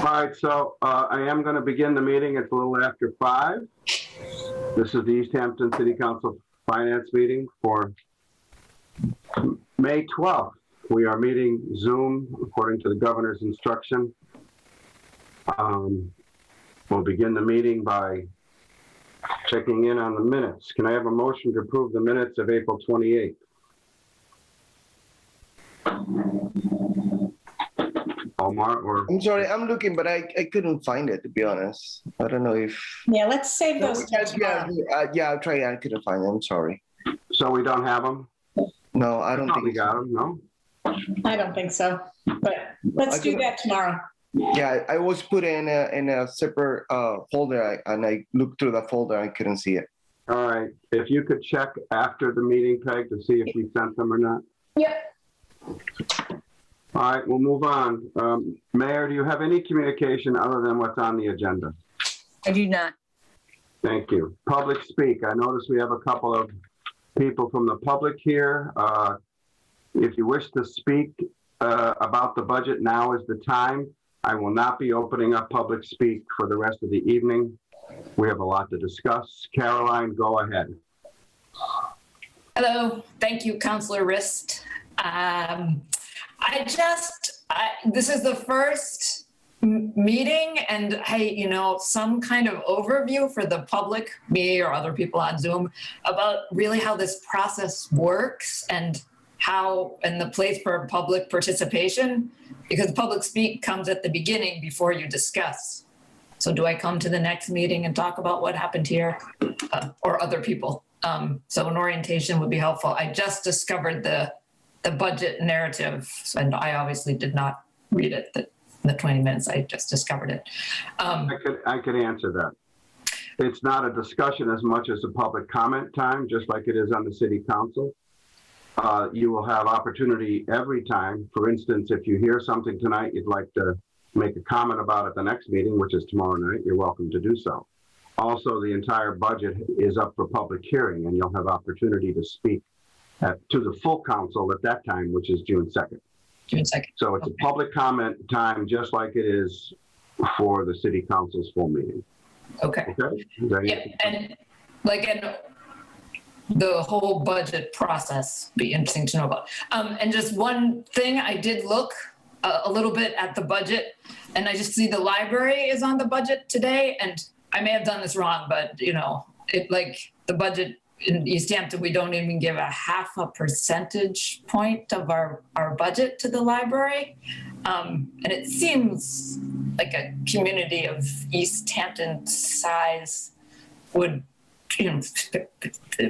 All right, so I am going to begin the meeting. It's a little after 5. This is the Easthampton City Council Finance meeting for May 12th. We are meeting Zoom according to the governor's instruction. We'll begin the meeting by checking in on the minutes. Can I have a motion to approve the minutes of April 28th? Omar, or I'm sorry, I'm looking, but I couldn't find it, to be honest. I don't know if... Yeah, let's save those till tomorrow. Yeah, I'll try. I couldn't find them. I'm sorry. so we don't have them? No, I don't thought think we got them. No. I don't think so, but let's do that tomorrow. Yeah, I was put in a separate folder, and I looked through the folder. I couldn't see it. All right. If you could check after the meeting, Peg, to see if we sent them or not. Yep. All right, we'll move on. Mayor, do you have any communication other than what's on the agenda? I do not. Thank you. Public speak. I notice we have a couple of people from the public here. If you wish to speak about the budget, now is the time. I will not be opening up public speak for the rest of the evening. We have a lot to discuss. Caroline, go ahead. Hello. Thank you, Councilor Rist. This is the first meeting, and hey, some kind of overview for the public, me or other people on Zoom, about really how this process works and the place for public participation, because public speak comes at the beginning before you discuss. So do I come to the next meeting and talk about what happened here or other people? So an orientation would be helpful. I just discovered the budget narrative, and I obviously did not read it in the 20 minutes. I just discovered it. I could answer that. It's not a discussion as much as a public comment time, just like it is on the city council. You will have opportunity every time. For instance, if you hear something tonight you'd like to make a comment about at the next meeting, which is tomorrow night, you're welcome to do so. Also, the entire budget is up for public hearing, and you'll have opportunity to speak to the full council at that time, which is June 2nd. June 2nd. So it's a public comment time, just like it is for the city council's full meeting. Okay. Okay? Yeah, and the whole budget process be interesting to know about. And just one thing, I did look a little bit at the budget, and I just see the library is on the budget today, and I may have done this wrong, but the budget in Easthampton, we don't even give a 0.5 percentage point of our budget to the library. And it seems like a community of Easthampton size would,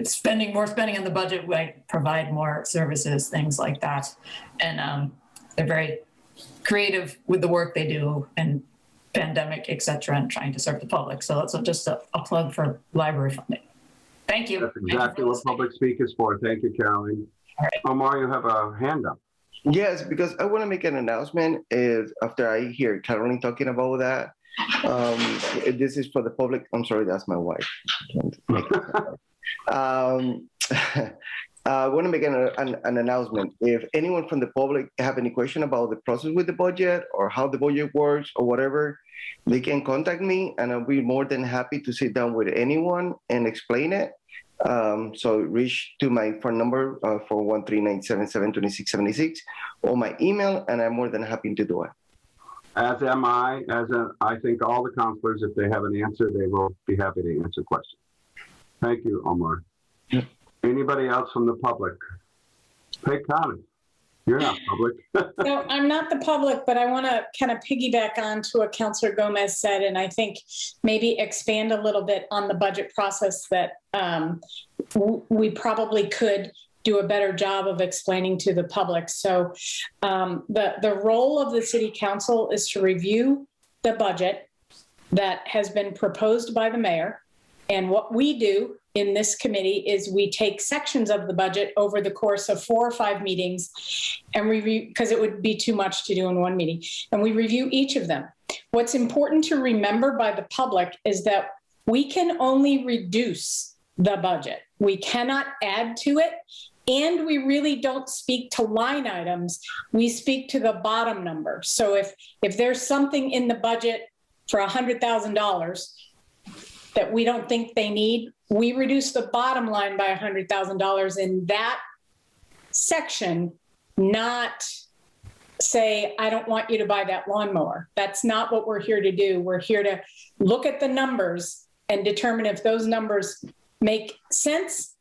spending on the budget would provide more services, things like that. And they're very creative with the work they do and pandemic, et cetera, and trying to serve the public. So that's just a plug for library funding. Thank you. That's exactly what public speak is for. Thank you, Caroline. All right. Omar, you have a hand up. Yes, because I want to make an announcement after I hear Caroline talking about that. This is for the public. I'm sorry, that's my wife. I want to make an announcement. If anyone from the public have any question about the process with the budget or how the budget works or whatever, they can contact me, and I'll be more than happy to sit down with anyone and explain it. So reach to my phone number 413-977-2676 or my email, and I'm more than happy to do it. As am I. I think all the counselors, if they have an answer, they will be happy to answer questions. Thank you, Omar. Yeah. Anybody else from the public? Hey, Connie, you're not public. No, I'm not the public, but I want to kind of piggyback on to what Councilor Gomez said, and I think maybe expand a little bit on the budget process that we probably could do a better job of explaining to the public. So the role of the city council is to review the budget that has been proposed by the mayor. And what we do in this committee is we take sections of the budget over the course of 4 or 5 meetings and review, because it would be too much to do in one meeting, and we review each of them. What's important to remember by the public is that we can only reduce the budget. We cannot add to it. And we really don't speak to line items. We speak to the bottom number. So if there's something in the budget for $100,000 that we don't think they need, we reduce the bottom line by $100,000 in that section, not say, I don't want you to buy that lawnmower. That's not what we're here to do. We're here to look at the numbers and determine if those numbers make sense.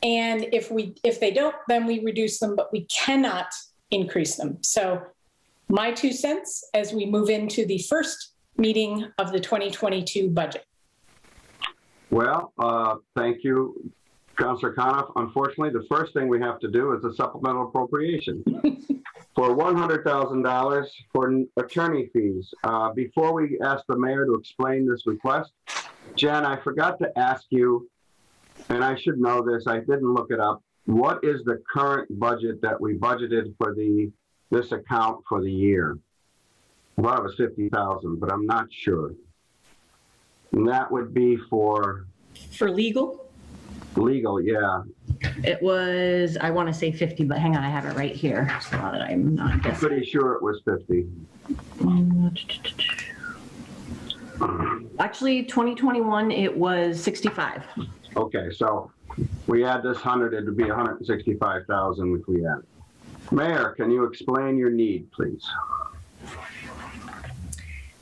And if they don't, then we reduce them, but we cannot increase them. So my 2 cents as we move into the first meeting of the 2022 budget. Well, thank you, Councilor Coniff. Unfortunately, the first thing we have to do is a supplemental appropriation for $100,000 for attorney fees. Before we ask the mayor to explain this request, Jen, I forgot to ask you, and I should know this, I didn't look it up. What is the current budget that we budgeted for this account for the year? I thought it was 50,000, but I'm not sure. And that would be for legal? Legal, yeah. It was, I want to say 50, but hang on, I have it right here. So that I'm not I'm guessing. pretty sure it was 50. Actually, 2021, it was 65. Okay, so we add this 100, it would be 165,000 if we add it. Mayor, can you explain your need, please?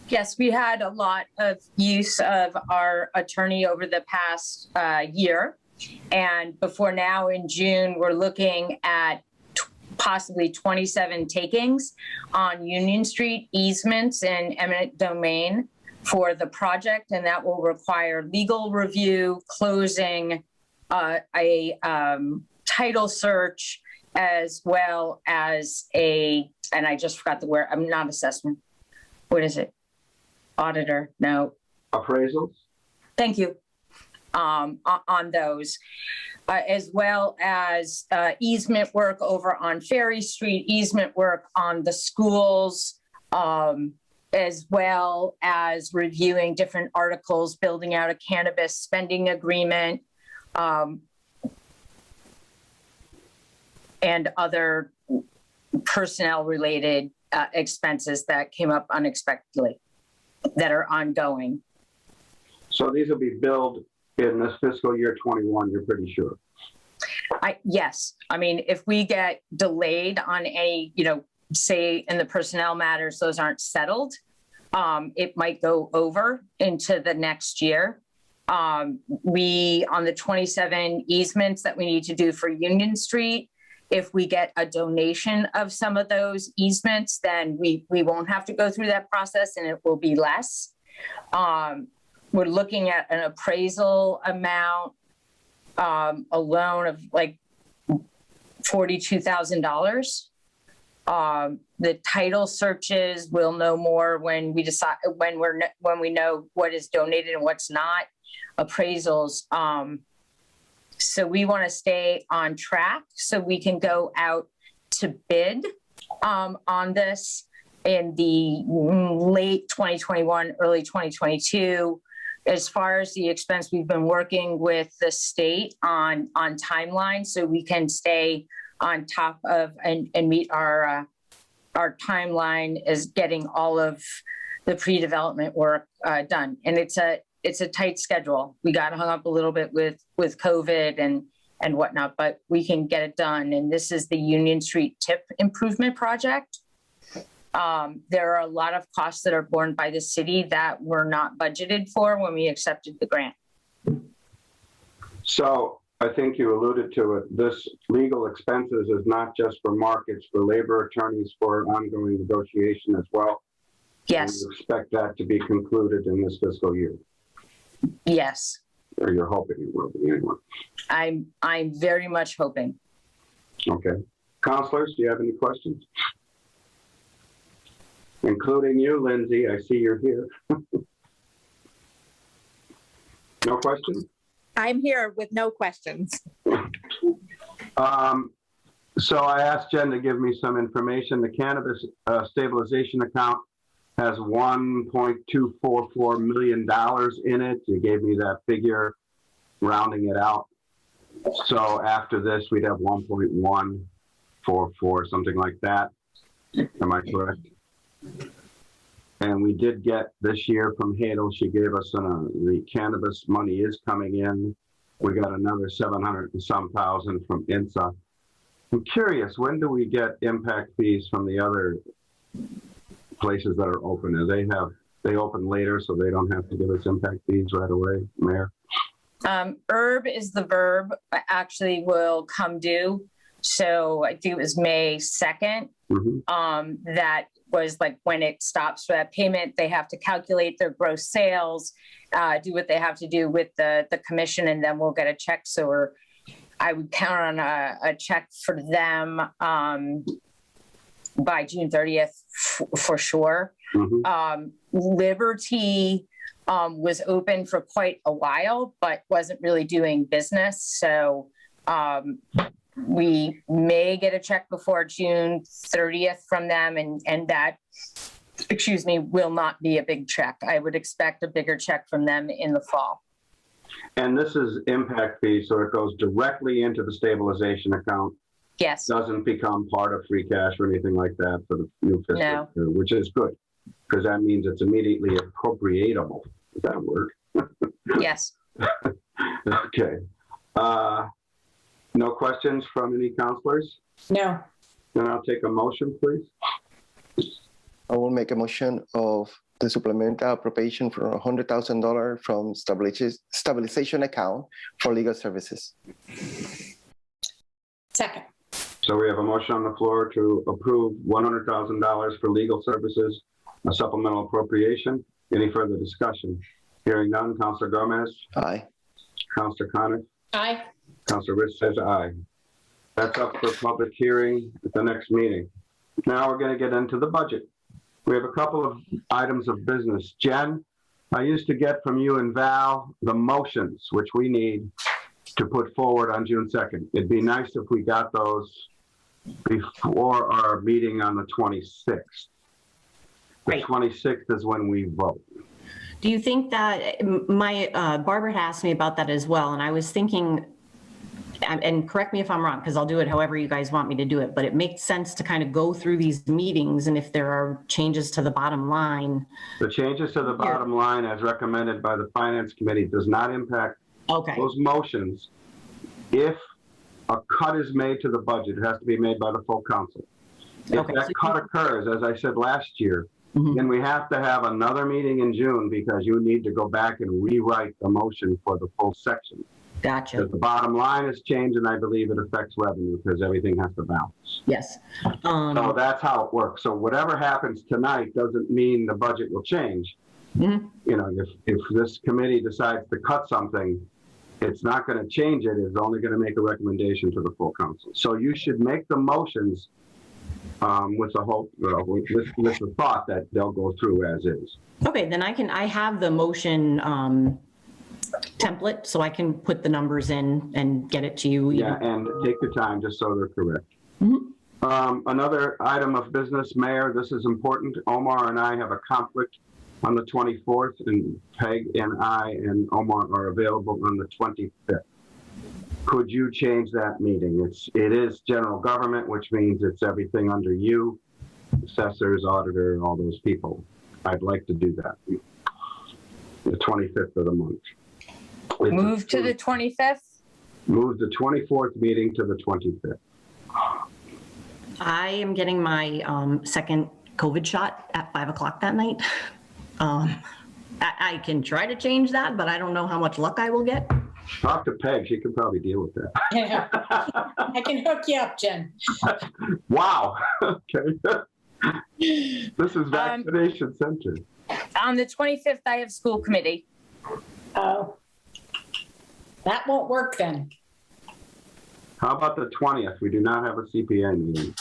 Yes, we had a lot of use of our attorney over the past year. And before now in June, we're looking at possibly 27 takings on Union Street, easements and eminent domain for the project. And that will require legal review, closing, a title search, as well as and I just forgot the word, I'm not assessment. What is it? Auditor, no. Appraisals? Thank you. On those, as well as easement work over on Ferry Street, easement work on the schools, as well as reviewing different articles, building out a cannabis spending agreement, and other personnel related expenses that came up unexpectedly that are ongoing. So these will be billed in this fiscal year 21, you're pretty sure? Yes. I mean, if we get delayed on any, say in the personnel matters, those aren't settled, it might go over into the next year. On the 27 easements that we need to do for Union Street, if we get a donation of some of those easements, then we won't have to go through that process and it will be less. We're looking at an appraisal amount alone of like $42,000. The title searches, we'll know more when we decide, when we know what is donated and what's not. Appraisals. So we want to stay on track so we can go out to bid on this in the late 2021, early 2022. As far as the expense, we've been working with the state on timelines so we can stay on top of and meet our timeline as getting all of the pre-development work done. And it's a tight schedule. We got hung up a little bit with COVID and whatnot, but we can get it done. And this is the Union Street tip improvement project. There are a lot of costs that are borne by the city that were not budgeted for when we accepted the grant. So I think you alluded to it. This legal expenses is not just for markets, for labor attorneys, for ongoing negotiation as well. Yes. And you expect that to be concluded in this fiscal year? Yes. Or you're hoping it will be anyway? I'm very much hoping. Okay. Councilors, do you have any questions? Including you, Lindsay. I see you're here. No questions? I'm here with no questions. So I asked Jen to give me some information. The cannabis stabilization account has $1.244 million in it. You gave me that figure, rounding it out. So after this, we'd have 1.144, something like that. Am I correct? And we did get this year from Hadel, she gave us the cannabis money is coming in. We got another 700 and some thousand from INSA. I'm curious, when do we get impact fees from the other places that are open? They open later, so they don't have to give us impact fees right away, Mayor? Herb is the verb, actually will come due. So I think it was May 2nd. That was like when it stops for that payment. They have to calculate their gross sales, do what they have to do with the commission, and then we'll get a check. So I would count on a check for them by June 30th for sure. Liberty was open for quite a while, but wasn't really doing business. So we may get a check before June 30th from them, and that, excuse me, will not be a big check. I would expect a bigger check from them in the fall. And this is impact fee, so it goes directly into the stabilization account. Yes. Doesn't become part of free cash or anything like that for the new fiscal year, which is good, because that means it's immediately appropriatable. Is that a word? Yes. Okay. No questions from any counselors? No. Then I'll take a motion, please. I will make a motion of the supplemental appropriation for $100,000 from stabilization account for legal services. Second. So we have a motion on the floor to approve $100,000 for legal services, a supplemental appropriation. Any further discussion? Hearing none. Councilor Gomez? Aye. Councilor Coniff? Aye. Councilor Rich says aye. That's up for public hearing at the next meeting. Now we're going to get into the budget. We have a couple of items of business. Jen, I used to get from you and Val the motions, which we need to put forward on June 2nd. It'd be nice if we got those before our meeting on the 26th. The 26th is when we vote. Do you think that Barbara asked me about that as well, and I was thinking, and correct me if I'm wrong, because I'll do it however you guys want me to do it, but it makes sense to kind of go through these meetings, and if there are changes to the bottom line. The changes to the bottom line as recommended by the Finance Committee does not impact those motions. If a cut is made to the budget, it has to be made by the full council. If that cut occurs, as I said last year, then we have to have another meeting in June because you need to go back and rewrite the motion for the full section. Gotcha. Because the bottom line has changed, and I believe it affects revenue because everything has to balance. Yes. So that's how it works. So whatever happens tonight doesn't mean the budget will change. You know, if this committee decides to cut something, it's not going to change it. It's only going to make a recommendation to the full council. So you should make the motions with the hope, with the thought that they'll go through as is. Okay, then I have the motion template, so I can put the numbers in and get it to you. Yeah, and take your time just so they're correct. Another item of business, Mayor, this is important. Omar and I have a conflict on the 24th, and Peg and I and Omar are available on the 25th. Could you change that meeting? It is general government, which means it's everything under you, assessors, auditor, all those people. I'd like to do that. The 25th of the month. Move to the 25th? Move the 24th meeting to the 25th. I am getting my second COVID shot at 5 o'clock that night. I can try to change that, but I don't know how much luck I will get. Talk to Peg. She can probably deal with that. Yeah. I can hook you up, Jen. Wow. Okay. This is vaccination center. On the 25th, I have school committee. Oh. That won't work then. How about the 20th? We do not have a CPA meeting.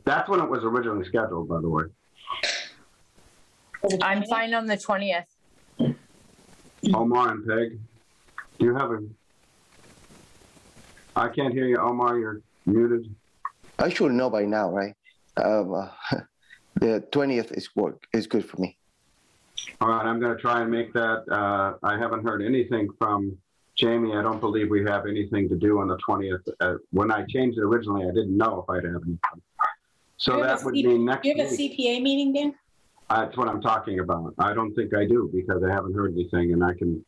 That's when it was originally scheduled, by the way. I'm fine on the 20th. Omar and Peg, do you have I can't hear you, Omar. You're muted. I should know by now, right? The 20th is good for me. All right, I'm going to try and make that. I haven't heard anything from Jamie, I don't believe we have anything to do on the 20th. When I changed it originally, I didn't know if I'd have anything. So that would mean next You have a week. CPA meeting, Dan? That's what I'm talking about. I don't think I do because I haven't heard anything, and I can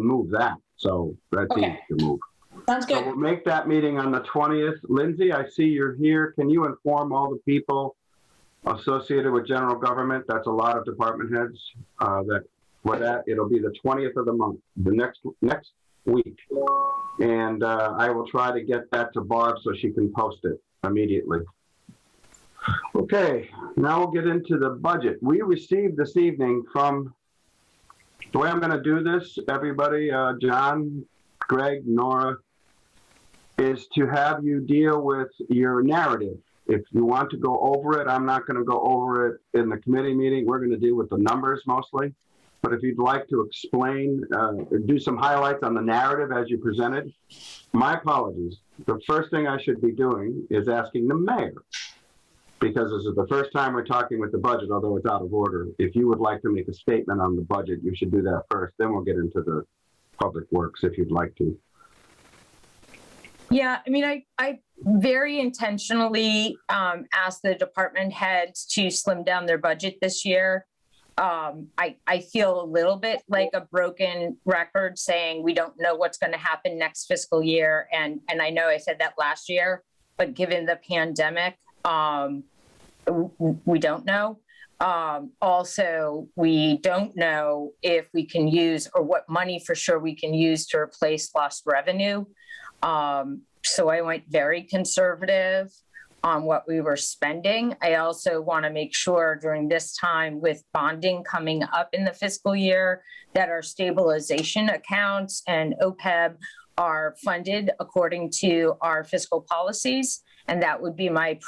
move that. So that's Okay. easy to move. Sounds So good. we'll make that meeting on the 20th. Lindsay, I see you're here. Can you inform all the people associated with general government? That's a lot of department heads. It'll be the 20th of the month, the next week, and I will try to get that to Barb so she can post it immediately. Okay, now we'll get into the budget. We received this evening from, the way I'm going to do this, everybody, John, Greg, Nora, is to have you deal with your narrative. If you want to go over it, I'm not going to go over it in the committee meeting. We're going to deal with the numbers mostly. But if you'd like to explain, do some highlights on the narrative as you presented, my apologies. The first thing I should be doing is asking the mayor, because this is the first time we're talking with the budget, although it's out of order. If you would like to make a statement on the budget, you should do that first. Then we'll get into the public works if you'd like to. Yeah, I mean, I very intentionally asked the department heads to slim down their budget this year. I feel a little bit like a broken record saying we don't know what's going to happen next fiscal year. And I know I said that last year, but given the pandemic, we don't know. Also, we don't know if we can use or what money for sure we can use to replace lost revenue. So I went very conservative on what we were spending. I also want to make sure during this time with bonding coming up in the fiscal year that our stabilization accounts and OPEB are funded according to our fiscal policies. And that would be my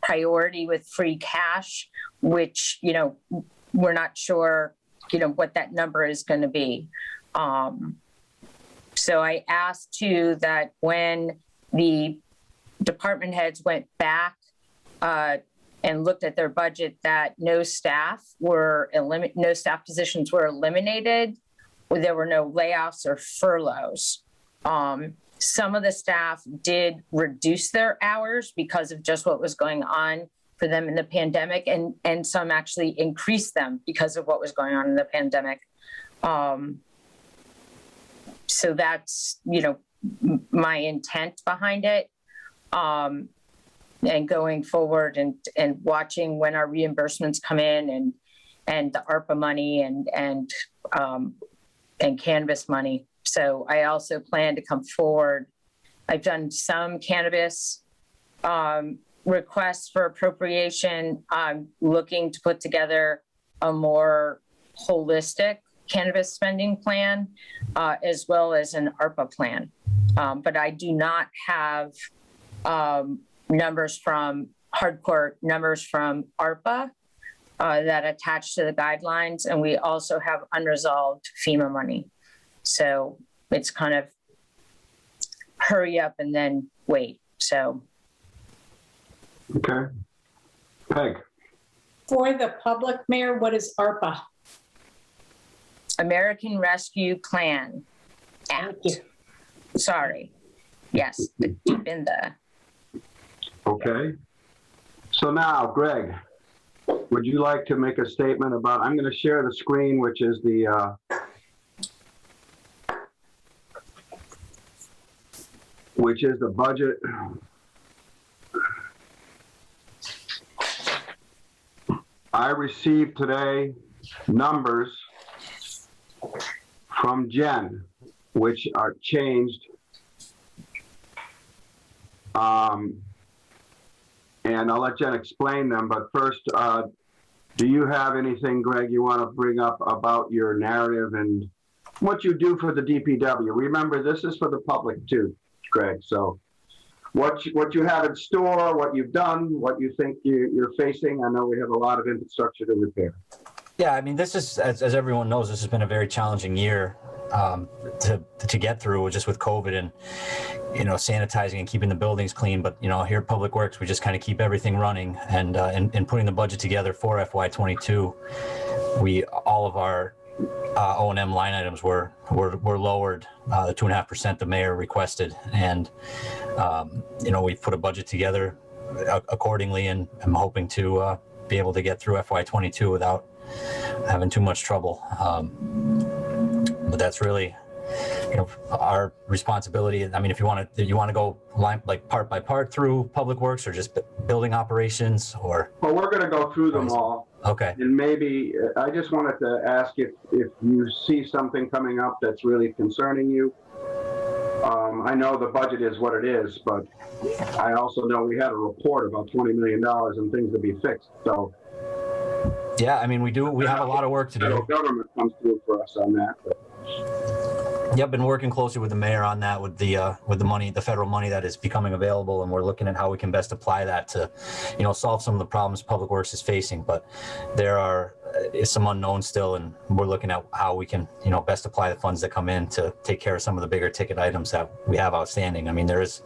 priority with free cash, which, we're not sure, what that number is going to be. So I asked too that when the department heads went back and looked at their budget, that no staff positions were eliminated, or there were no layoffs or furloughs. Some of the staff did reduce their hours because of just what was going on for them in the pandemic, and some actually increased them because of what was going on in the pandemic. So that's, my intent behind it. And going forward and watching when our reimbursements come in and the ARPA money and cannabis money. So I also plan to come forward. I've done some cannabis requests for appropriation. I'm looking to put together a more holistic cannabis spending plan, as well as an ARPA plan. But I do not have hardcore numbers from ARPA that attach to the guidelines. And we also have unresolved FEMA money. So it's kind of hurry up and then wait. So. Okay. Peg. For the public, Mayor, what is ARPA? American Rescue Plan Act. Thank you. Sorry. Yes, deep in the. Okay. So now, Greg, would you like to make a statement about, I'm going to share the screen, which is the budget. I received today numbers from Jen, which are changed. And I'll let Jen explain them, but first, do you have anything, Greg, you want to bring up about your narrative and what you do for the DPW? Remember, this is for the public too, Greg. So what you have in store, what you've done, what you think you're facing. I know we have a lot of infrastructure to repair. Yeah, I mean, this is, as everyone knows, this has been a very challenging year to get through, just with COVID and, sanitizing and keeping the buildings clean. But, here at Public Works, we just kind of keep everything running and putting the budget together for FY22. All of our O&M line items were lowered, the 2.5% the mayor requested, and we've put a budget together accordingly, and I'm hoping to be able to get through FY22 without having too much trouble. But that's really, our responsibility. I mean, if you want to go part by part through public works, or just building operations, or. Well, we're going to go through them all. Okay. And maybe I just wanted to ask if you see something coming up that's really concerning you. I know the budget is what it is, but I also know we had a report about $20 million and things to be fixed. So. Yeah, I mean, we have a lot of work to do. The government comes through for us on that. But. Yep, been working closely with the mayor on that, with the money, the federal money that is becoming available, and we're looking at how we can best apply that to, solve some of the problems Public Works is facing. But there is some unknown still, and we're looking at how we can, best apply the funds that come in to take care of some of the bigger ticket items that we have outstanding. I mean, there is,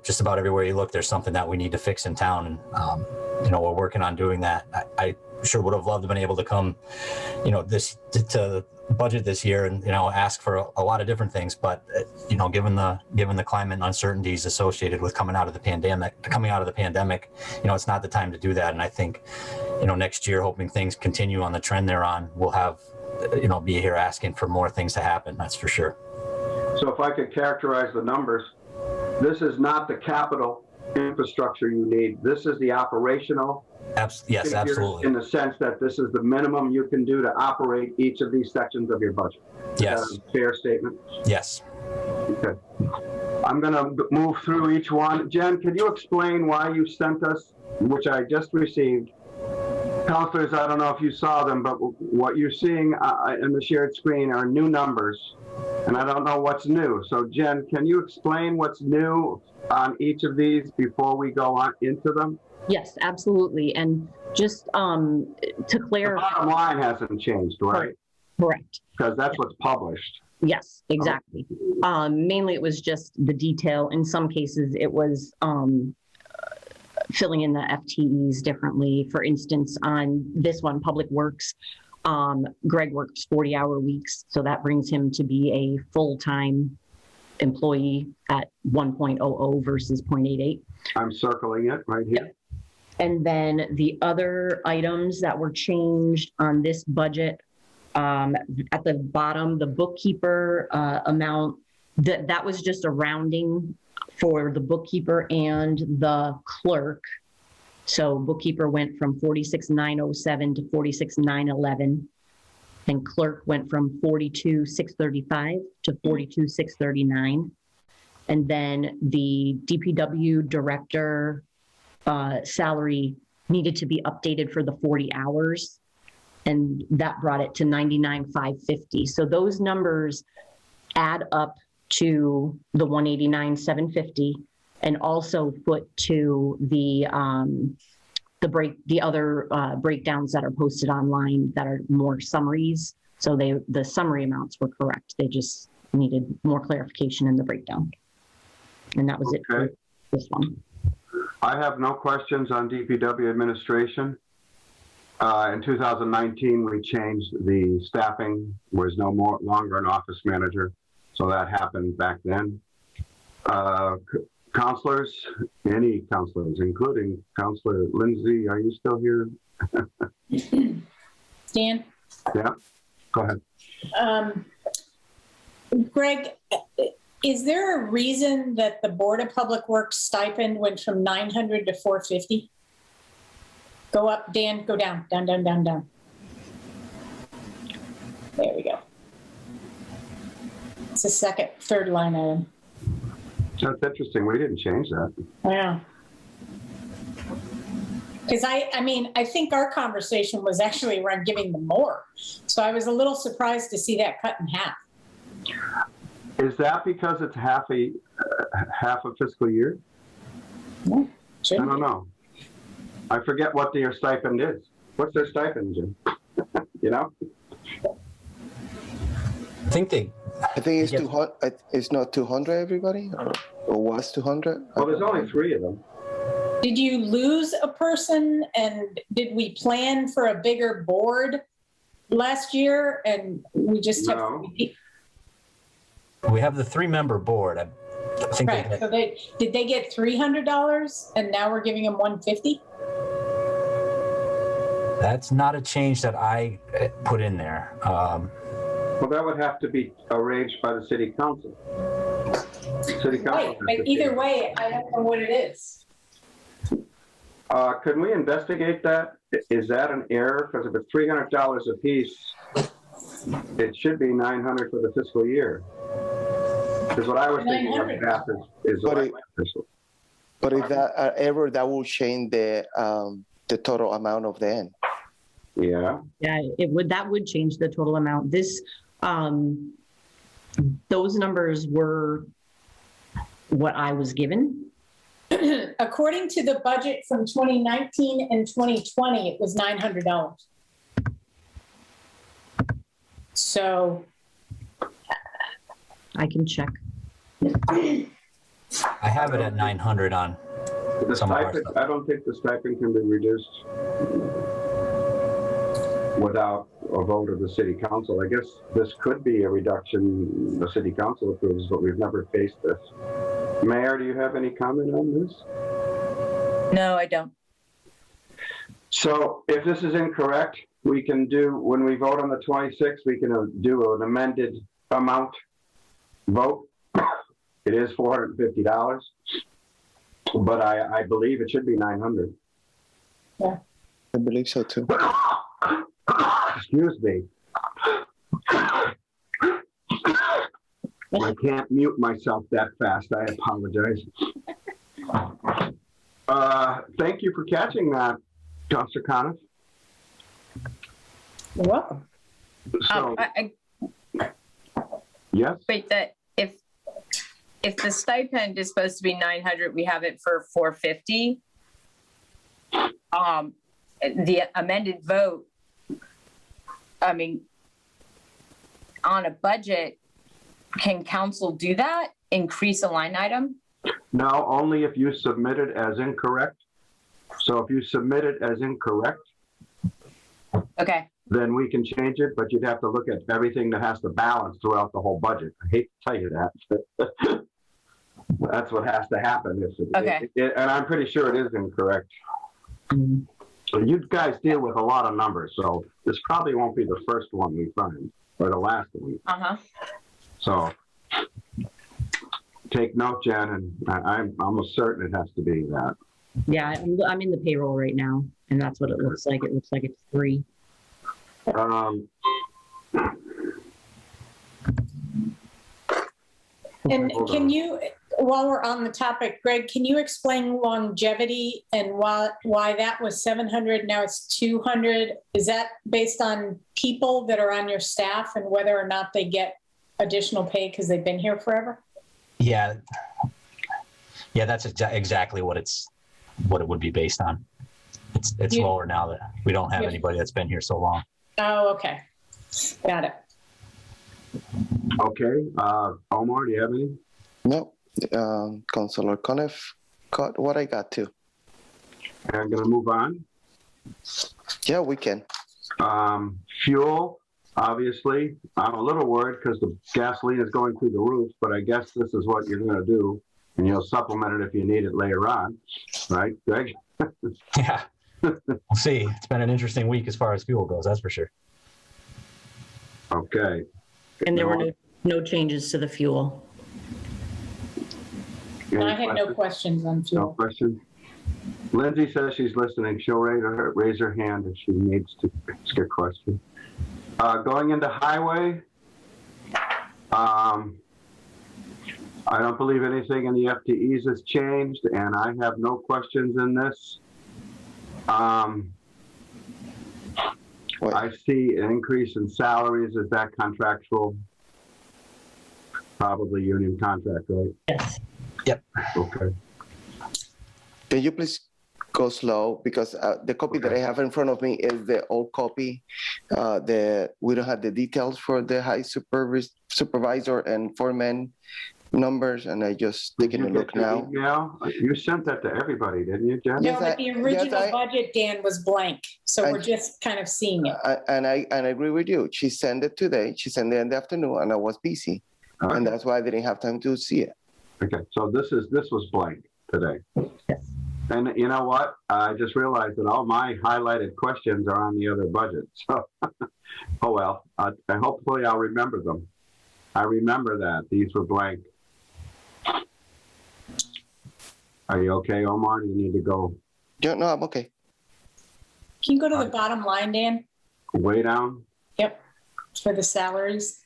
just about everywhere you look, there's something that we need to fix in town, and we're working on doing that. I sure would have loved to have been able to come, to budget this year and ask for a lot of different things, but given the climate and uncertainties associated with coming out of the pandemic, it's not the time to do that. And I think next year, hoping things continue on the trend they're on, we'll have be here asking for more things to happen. That's for sure. So if I could characterize the numbers, this is not the capital infrastructure you need. This is the operational. Yes, absolutely. In the sense that this is the minimum you can do to operate each of these sections of your budget. Yes. Is that a fair statement? Yes. Okay. I'm going to move through each one. Jen, can you explain why you sent us, which I just received, Councilors, I don't know if you saw them, but what you're seeing in the shared screen are new numbers, and I don't know what's new. So Jen, can you explain what's new on each of these before we go on into them? Yes, absolutely. And just to clarify, the bottom line hasn't changed, right? Correct. Because that's what's published. Yes, exactly. Mainly it was just the detail. In some cases, it was filling in the FTEs differently. For instance, on this one, Public Works, Greg works 40-hour weeks, so that brings him to be a full-time employee at 1.00 versus 0.88. I'm circling it right here. Yep. And then the other items that were changed on this budget, at the bottom, the bookkeeper amount, that was just a rounding for the bookkeeper and the clerk. So bookkeeper went from 46,907 to 46,911, and clerk went from 42,635 to 42,639. And then the DPW director salary needed to be updated for the 40 hours, and that brought it to 99,550. So those numbers add up to the 189,750, and also put to the other breakdowns that are posted online that are more summaries. So the summary amounts were correct. They just needed more clarification in the breakdown. And that was it for this one. I have no questions on DPW administration. In 2019, we changed the staffing. There was no longer an office manager. So that happened back then. Counselors, any counselors, including Counselor Lindsay, are you still here? Dan? Yeah, go ahead. Greg, is there a reason that the Board of Public Works stipend went from 900 to 450? Go up, Dan, go down, down, down, down, down. There we go. It's the third line item. That's interesting. We didn't change that. Yeah. Because I think our conversation was actually around giving them more. So I was a little surprised to see that cut in half. Is that because it's half a fiscal year? Yeah, I don't know. I forget what their stipend is. What's their stipend, Jim? You know? I think it's 200. It's not 200, everybody, or was 200. Well, there's only 3 of them. Did you lose a person, and did we plan for a bigger board? last year and we just have No. We have the 3-member board. I think right. they So did they get $300 and now we're giving them $150? that's not a change that I put in there. Well, that would have to be arranged by the city council. City council. Right, has but to either change. way, I don't know what it is. Can we investigate that? Is that an error? Because if it's $300 a piece, it should be $900 for the fiscal year. Because what I was thinking of $900. half is But like fiscal. But if that error, that will change the total amount of the end. Yeah. Yeah, that would change the total amount. Those numbers were what I was given. According to the budget from 2019 and 2020, it was $900. So I can check. I have it at 900 on The some of our stipend, stuff. I don't think the stipend can be reduced without a vote of the city council. I guess this could be a reduction the city council approves, but we've never faced this. Mayor, do you have any comment on this? No, I don't. So if this is incorrect, we can do, when we vote on the 26th, we can do an amended amount vote. It is $450, but I believe it should be 900. yeah. I believe so too. Excuse me. I can't mute myself that fast. I apologize. Thank you for catching that, Councilor Coniff. You're welcome. So, I yes, wait, that if the stipend is supposed to be 900, we have it for 450. The amended vote, I mean, on a budget, can council do that? Increase a line item? no, only if you submit it as incorrect. So if you submit it as incorrect, Okay. then we can change it, but you'd have to look at everything that has to balance throughout the whole budget. I hate to tell you that. That's what has to happen. Okay. And I'm pretty sure it is incorrect. You guys deal with a lot of numbers, so this probably won't be the first one we find, or the last one. Uh-huh. So take note, Jen, and I'm almost certain it has to be that. Yeah, I'm in the payroll right now, and that's what it looks like. It looks like it's 3. And hold can on. you, while we're on the topic, Greg, can you explain longevity and why that was 700, now it's 200? Is that based on people that are on your staff and whether or not they get additional pay because they've been here forever? Yeah, that's exactly what it would be based on. It's You- lower now that we don't have Yeah. anybody that's been here so long. Oh, okay. Got it. Okay, Omar, do you have any? No, Councilor Coniff got what I got too. I'm gonna move on. Yeah, we can. Fuel, obviously, I'm a little worried because the gasoline is going through the roof, but I guess this is what you're gonna do, and you'll supplement it if you need it later on, right, Greg? Yeah, we'll see. It's been an interesting week as far as fuel goes, that's for sure. Okay. And there were no changes to the fuel. Any I had no questions on No fuel. questions? Lindsay says she's listening. She'll raise her hand if she needs to ask a question. Going into highway, I don't believe anything in the FTEs has changed, and I have no questions in this. Wait. I see an increase in salaries. Is that contractual? Probably union contract, right? Yes. Okay. Can you please go slow? Because the copy that I have in front of me is the old copy. We don't have the details for the high supervisor and foreman numbers, and I just taking a Did you look get the now. email? You sent that to everybody, didn't you, Jen? Yes, No, but the original budget, Dan, was blank. So I- we're just kind of seeing it. And I agree with you. She sent it today. She sent it in the afternoon, and I was busy, and Okay. that's why I didn't have time to see it. Okay, so this was blank today. And you know what? I just realized that all my highlighted questions are on the other budget. So, oh well, hopefully I'll remember them. I remember that. These were blank. Are you okay, Omar? You need to go No, I'm okay. Can you go to the bottom line, Dan? way down. Yep, for the salaries.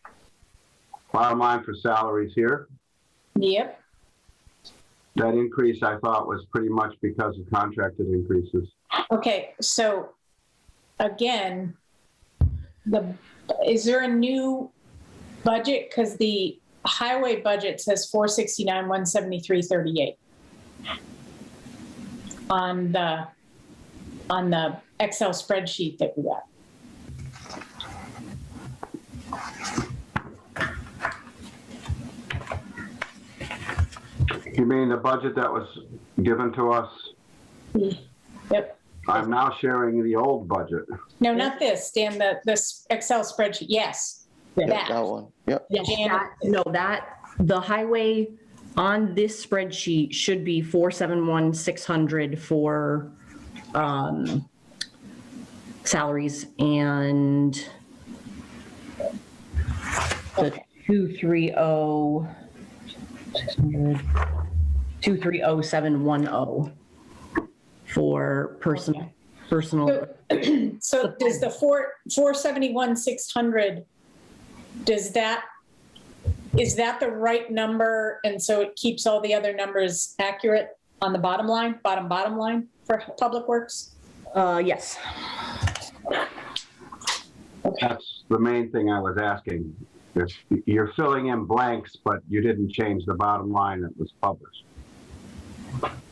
Bottom line for salaries here. Yep. That increase I thought was pretty much because of contracted increases. Okay, so again, is there a new budget? Because the highway budget says 469, 173.38 on the Excel spreadsheet that we got. You mean the budget that was given to us? Yep. I'm now sharing the old budget. No, not this, Dan, this Excel spreadsheet. Yes. That one. Yep. Yes, Janet. the highway on this spreadsheet should be 471,600 for salaries, and the 230,710 for personal. So does the 471,600, is that the right number? And so it keeps all the other numbers accurate on the bottom line for Public Works? Yes. That's the main thing I was asking. You're filling in blanks, but you didn't change the bottom line that was published.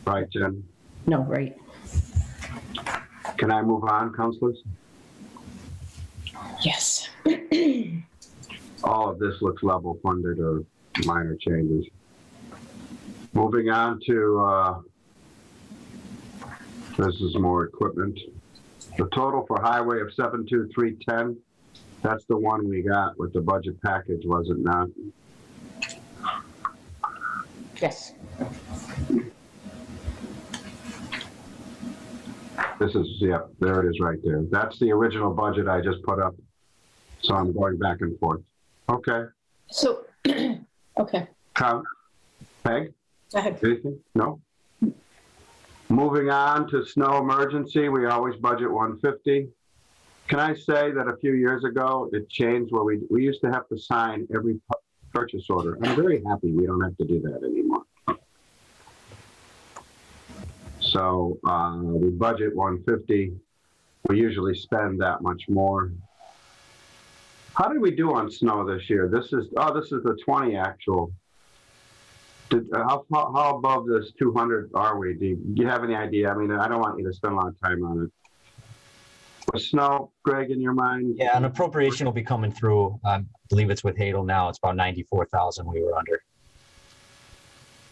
Right, Jen? No, right. Can I move on, councilors? Yes. All of this looks level funded or minor changes. Moving on to, this is more equipment. The total for highway of 72310, that's the one we got with the budget package, was it not? Yes. This is, yeah, there it is right there. That's the original budget I just put up. So I'm going back and forth. Okay. So, okay. Count. Peg? Go ahead. Anything? No? Moving on to snow emergency, we always budget 150. Can I say that a few years ago, it changed where we used to have to sign every purchase order. I'm very happy we don't have to do that anymore. So we budget 150. We usually spend that much more. How did we do on snow this year? This is the 20 actual. How above this 200 are we? Do you have any idea? I mean, I don't want you to spend a lot of time on it. Was snow, Greg, in your mind? Yeah, an appropriation will be coming through. I believe it's with Hadel now. It's about 94,000 we were under.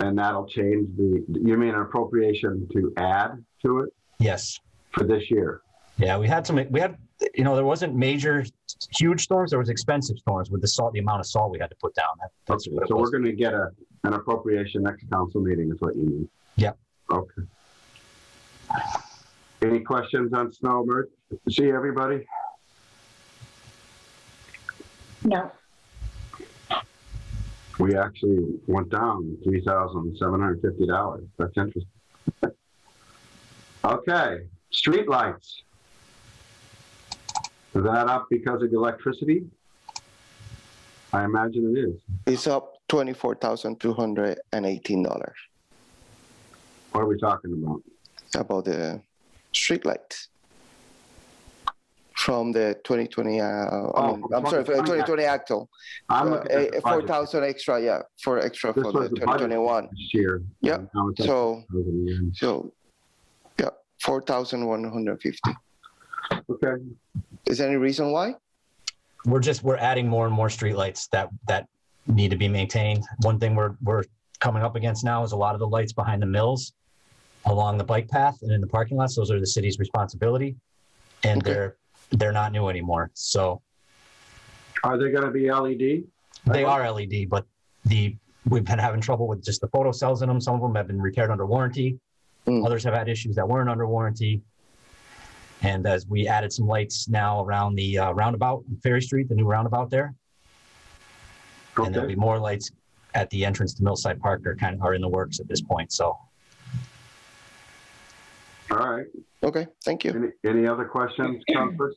And that'll change you mean an appropriation to add to it? Yes. For this year? Yeah, there wasn't major, huge storms. There was expensive storms with the amount of salt we had to put down. That's Okay, what it so was. we're going to get an appropriation next council meeting is what you mean? Yeah. Okay. Any questions on snow emergency? See everybody? No. We actually went down $3,750. That's interesting. Okay, street lights. Is that up because of electricity? I imagine it is. It's up $24,218 What are we talking about? about the street lights from the 2020. I'm sorry, for the 2020 actual. I'm looking at the budget. 4,000 extra, yeah, for This the was the budget 2021. this year. Yeah. Now it's up So, to 2,000 so, yeah, 4,150. again. Okay. Is there any reason why? We're adding more and more streetlights that need to be maintained. One thing we're coming up against now is a lot of the lights behind the mills along the bike path and in the parking lots. Those are the city's responsibility, and Okay. they're not new anymore. So Are they going to be LED? they are LED, but we've been having trouble with just the photo cells in them. Some of them have been repaired under warranty. Others have had issues that weren't under warranty. And as we added some lights now around the roundabout, Ferry Street, the new roundabout there. And there'll be more lights at the entrance to Millside Park are in the works at this point. So. All right. Okay, thank you. Any other questions, councilors?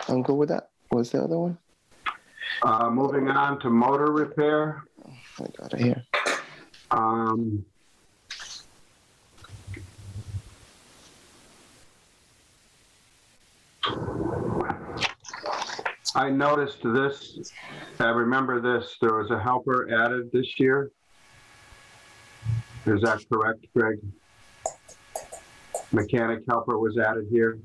I'm good with that. What's the other one? Moving on to motor repair. I got it here. I noticed this, I remember this, there was a helper added this year. Is that correct, Greg? Mechanic helper was added here.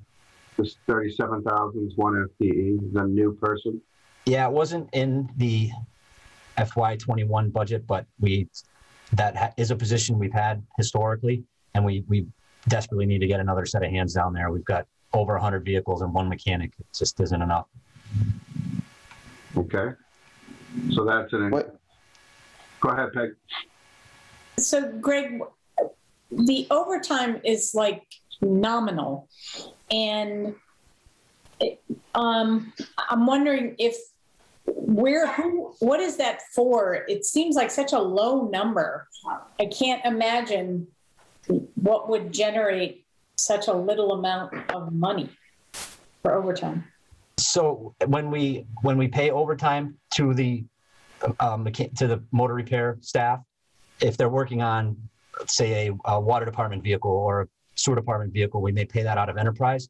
This 37,000 is one FTE, the new person. Yeah, it wasn't in the FY21 budget, but that is a position we've had historically, and we desperately need to get another set of hands down there. We've got over 100 vehicles and one mechanic. It just isn't enough. Okay. So that's What? Go ahead, Peg. So Greg, the overtime is like nominal. And I'm wondering what is that for? It seems like such a low number. I can't imagine what would generate such a little amount of money for overtime. So when we pay overtime to the motor repair staff, if they're working on, say, a water department vehicle or a sewer department vehicle, we may pay that out of enterprise.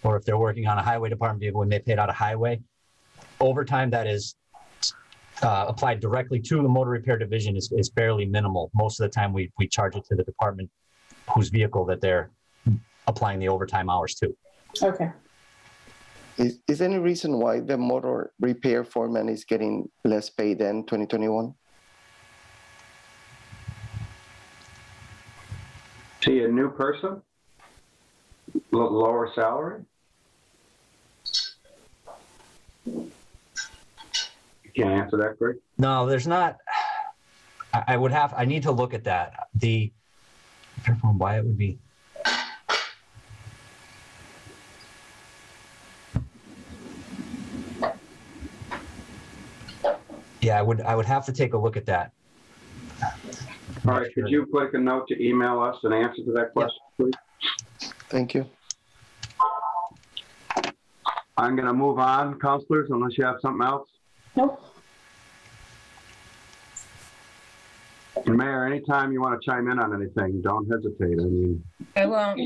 Or if they're working on a highway department vehicle, we may pay it out of highway. Overtime that is applied directly to the motor repair division is fairly minimal. Most of the time we charge it to the department whose vehicle that they're applying the overtime hours to. Okay. Is there any reason why the motor repair foreman is getting less pay than 2021? See, a new person? Lower salary? You can't answer that, Greg? No, there's not. I need to look at that. Why it would be. Yeah, I would have to take a look at that. All right, could you click a note to email us an answer to that question, please? Thank you. I'm going to move on, councilors, unless you have something else. Nope. And Mayor, anytime you want to chime in on anything, don't hesitate. I won't.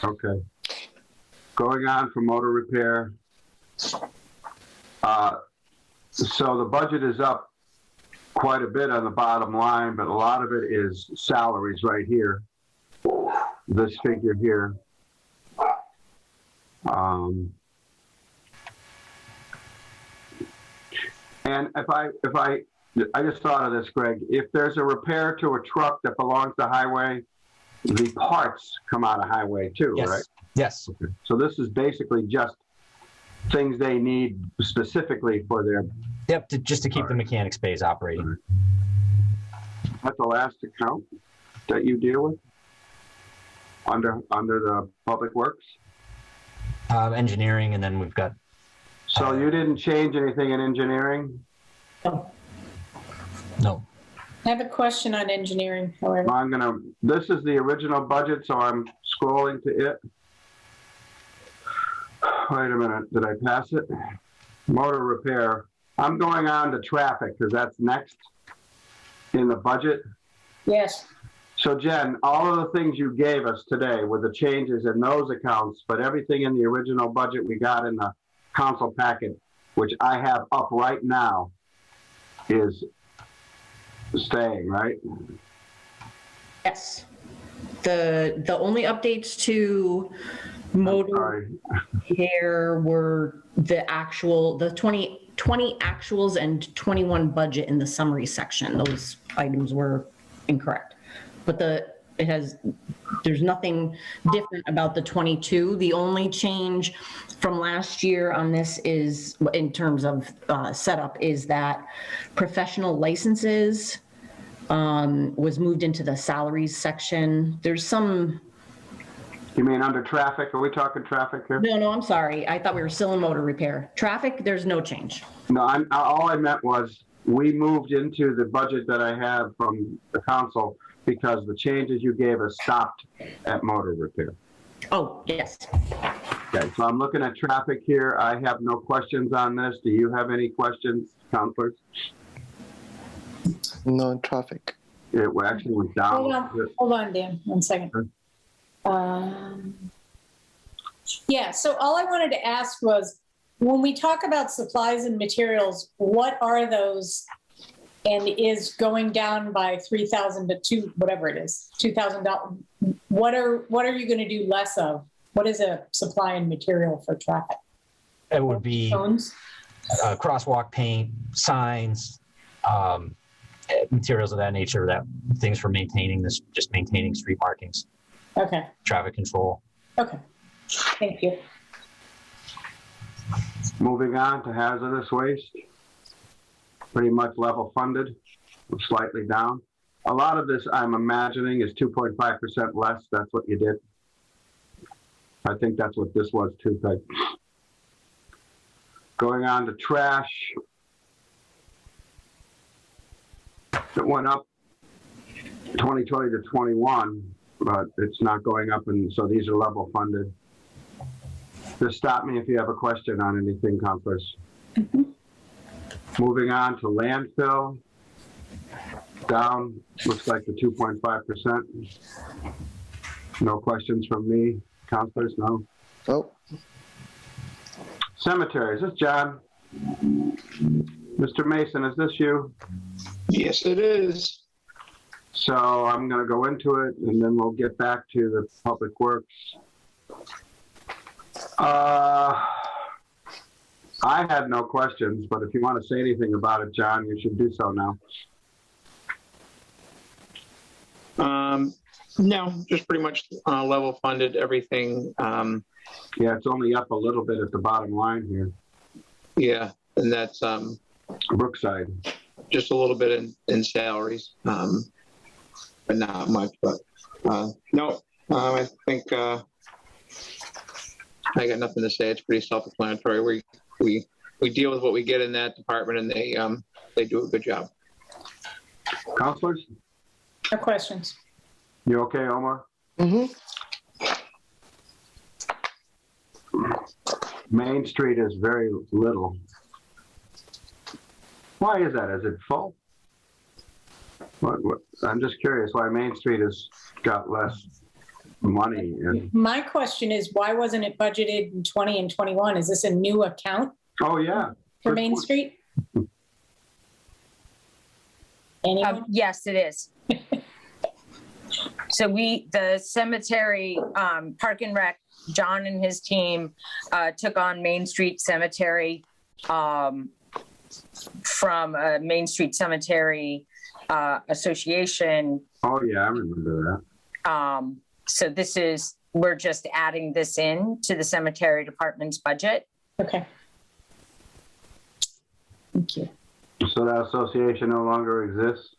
Okay. Going on for motor repair. So the budget is up quite a bit on the bottom line, but a lot of it is salaries right here. This figure here. And if I just thought of this, Greg, if there's a repair to a truck that belongs to highway, the parts come out of highway too, Yes. right? Yes. Okay. So this is basically just things they need specifically for their. Yep, just to keep the mechanics bays operating. That's the last account that you deal with under the public works. Engineering, and then we've got. So you didn't change anything in engineering? No. I have a question on engineering, however. This is the original budget, so I'm scrolling to it. Wait a minute, did I pass it? Motor repair. I'm going on to traffic because that's next in the budget. Yes. So Jen, all of the things you gave us today with the changes in those accounts, but everything in the original budget we got in the council packet, which I have up right now, is staying, right? Yes. The only updates to Motor Sorry. repair were the 20 actuals and 21 budget in the summary section. Those items were incorrect. But there's nothing different about the 22. The only change from last year on this is, in terms of setup, is that professional licenses was moved into the salaries section. There's some. You mean under traffic? Are we talking traffic here? No, I'm sorry. I thought we were still in motor repair. Traffic, there's no change. No, all I meant was we moved into the budget that I have from the council because the changes you gave us stopped at motor repair. Oh, yes. Okay, so I'm looking at traffic here. I have no questions on this. Do you have any questions, councilors? No traffic. It actually went down. Hold on, Dan, 1 second. Yeah, so all I wanted to ask was, when we talk about supplies and materials, what are those? And is going down by 3,000 to whatever it is, $2,000. What are you going to do less of? What is a supply and material for traffic? It would be Phones? Crosswalk paint, signs, materials of that nature, things for maintaining street markings. Okay. Traffic control. Okay. Thank you. Moving on to hazardous waste. Pretty much level funded, slightly down. A lot of this, I'm imagining, is 2.5% less. That's what you did. I think that's what this was too. But going on to trash. It went up 2020 to 21, but it's not going up, and so these are level funded. Just stop me if you have a question on anything, councilors. Mm-hmm. Moving on to landfill, down, looks like the 2.5%. No questions from me, councilors, no? Oh, Cemetery, is this John? Mr. Mason, is this you? Yes, it is. So I'm going to go into it, and then we'll get back to the public works. I had no questions, but if you want to say anything about it, John, you should do so now. No, just pretty much level funded everything. Yeah, it's only up a little bit at the bottom line here. Yeah, and that's Brookside. just a little bit in salaries, but not much. But no, I think I got nothing to say. It's pretty self-explanatory. We deal with what we get in that department, and they do a good job. Councilors, No questions. you okay, Omar? mm-hmm. Main Street is very little. Why is that? Is it full? What? I'm just curious why Main Street has got less money. My question is, why wasn't it budgeted in 20 and 21? Is this a new account Oh, yeah. for Good Main point. Street? Anyone? Yes, it is. So the cemetery, Park and Rec, John and his team took on Main Street Cemetery from Main Street Cemetery Association. Oh, yeah, I remember that. So we're just adding this in to the cemetery department's budget. Okay. Thank you. So that association no longer exists?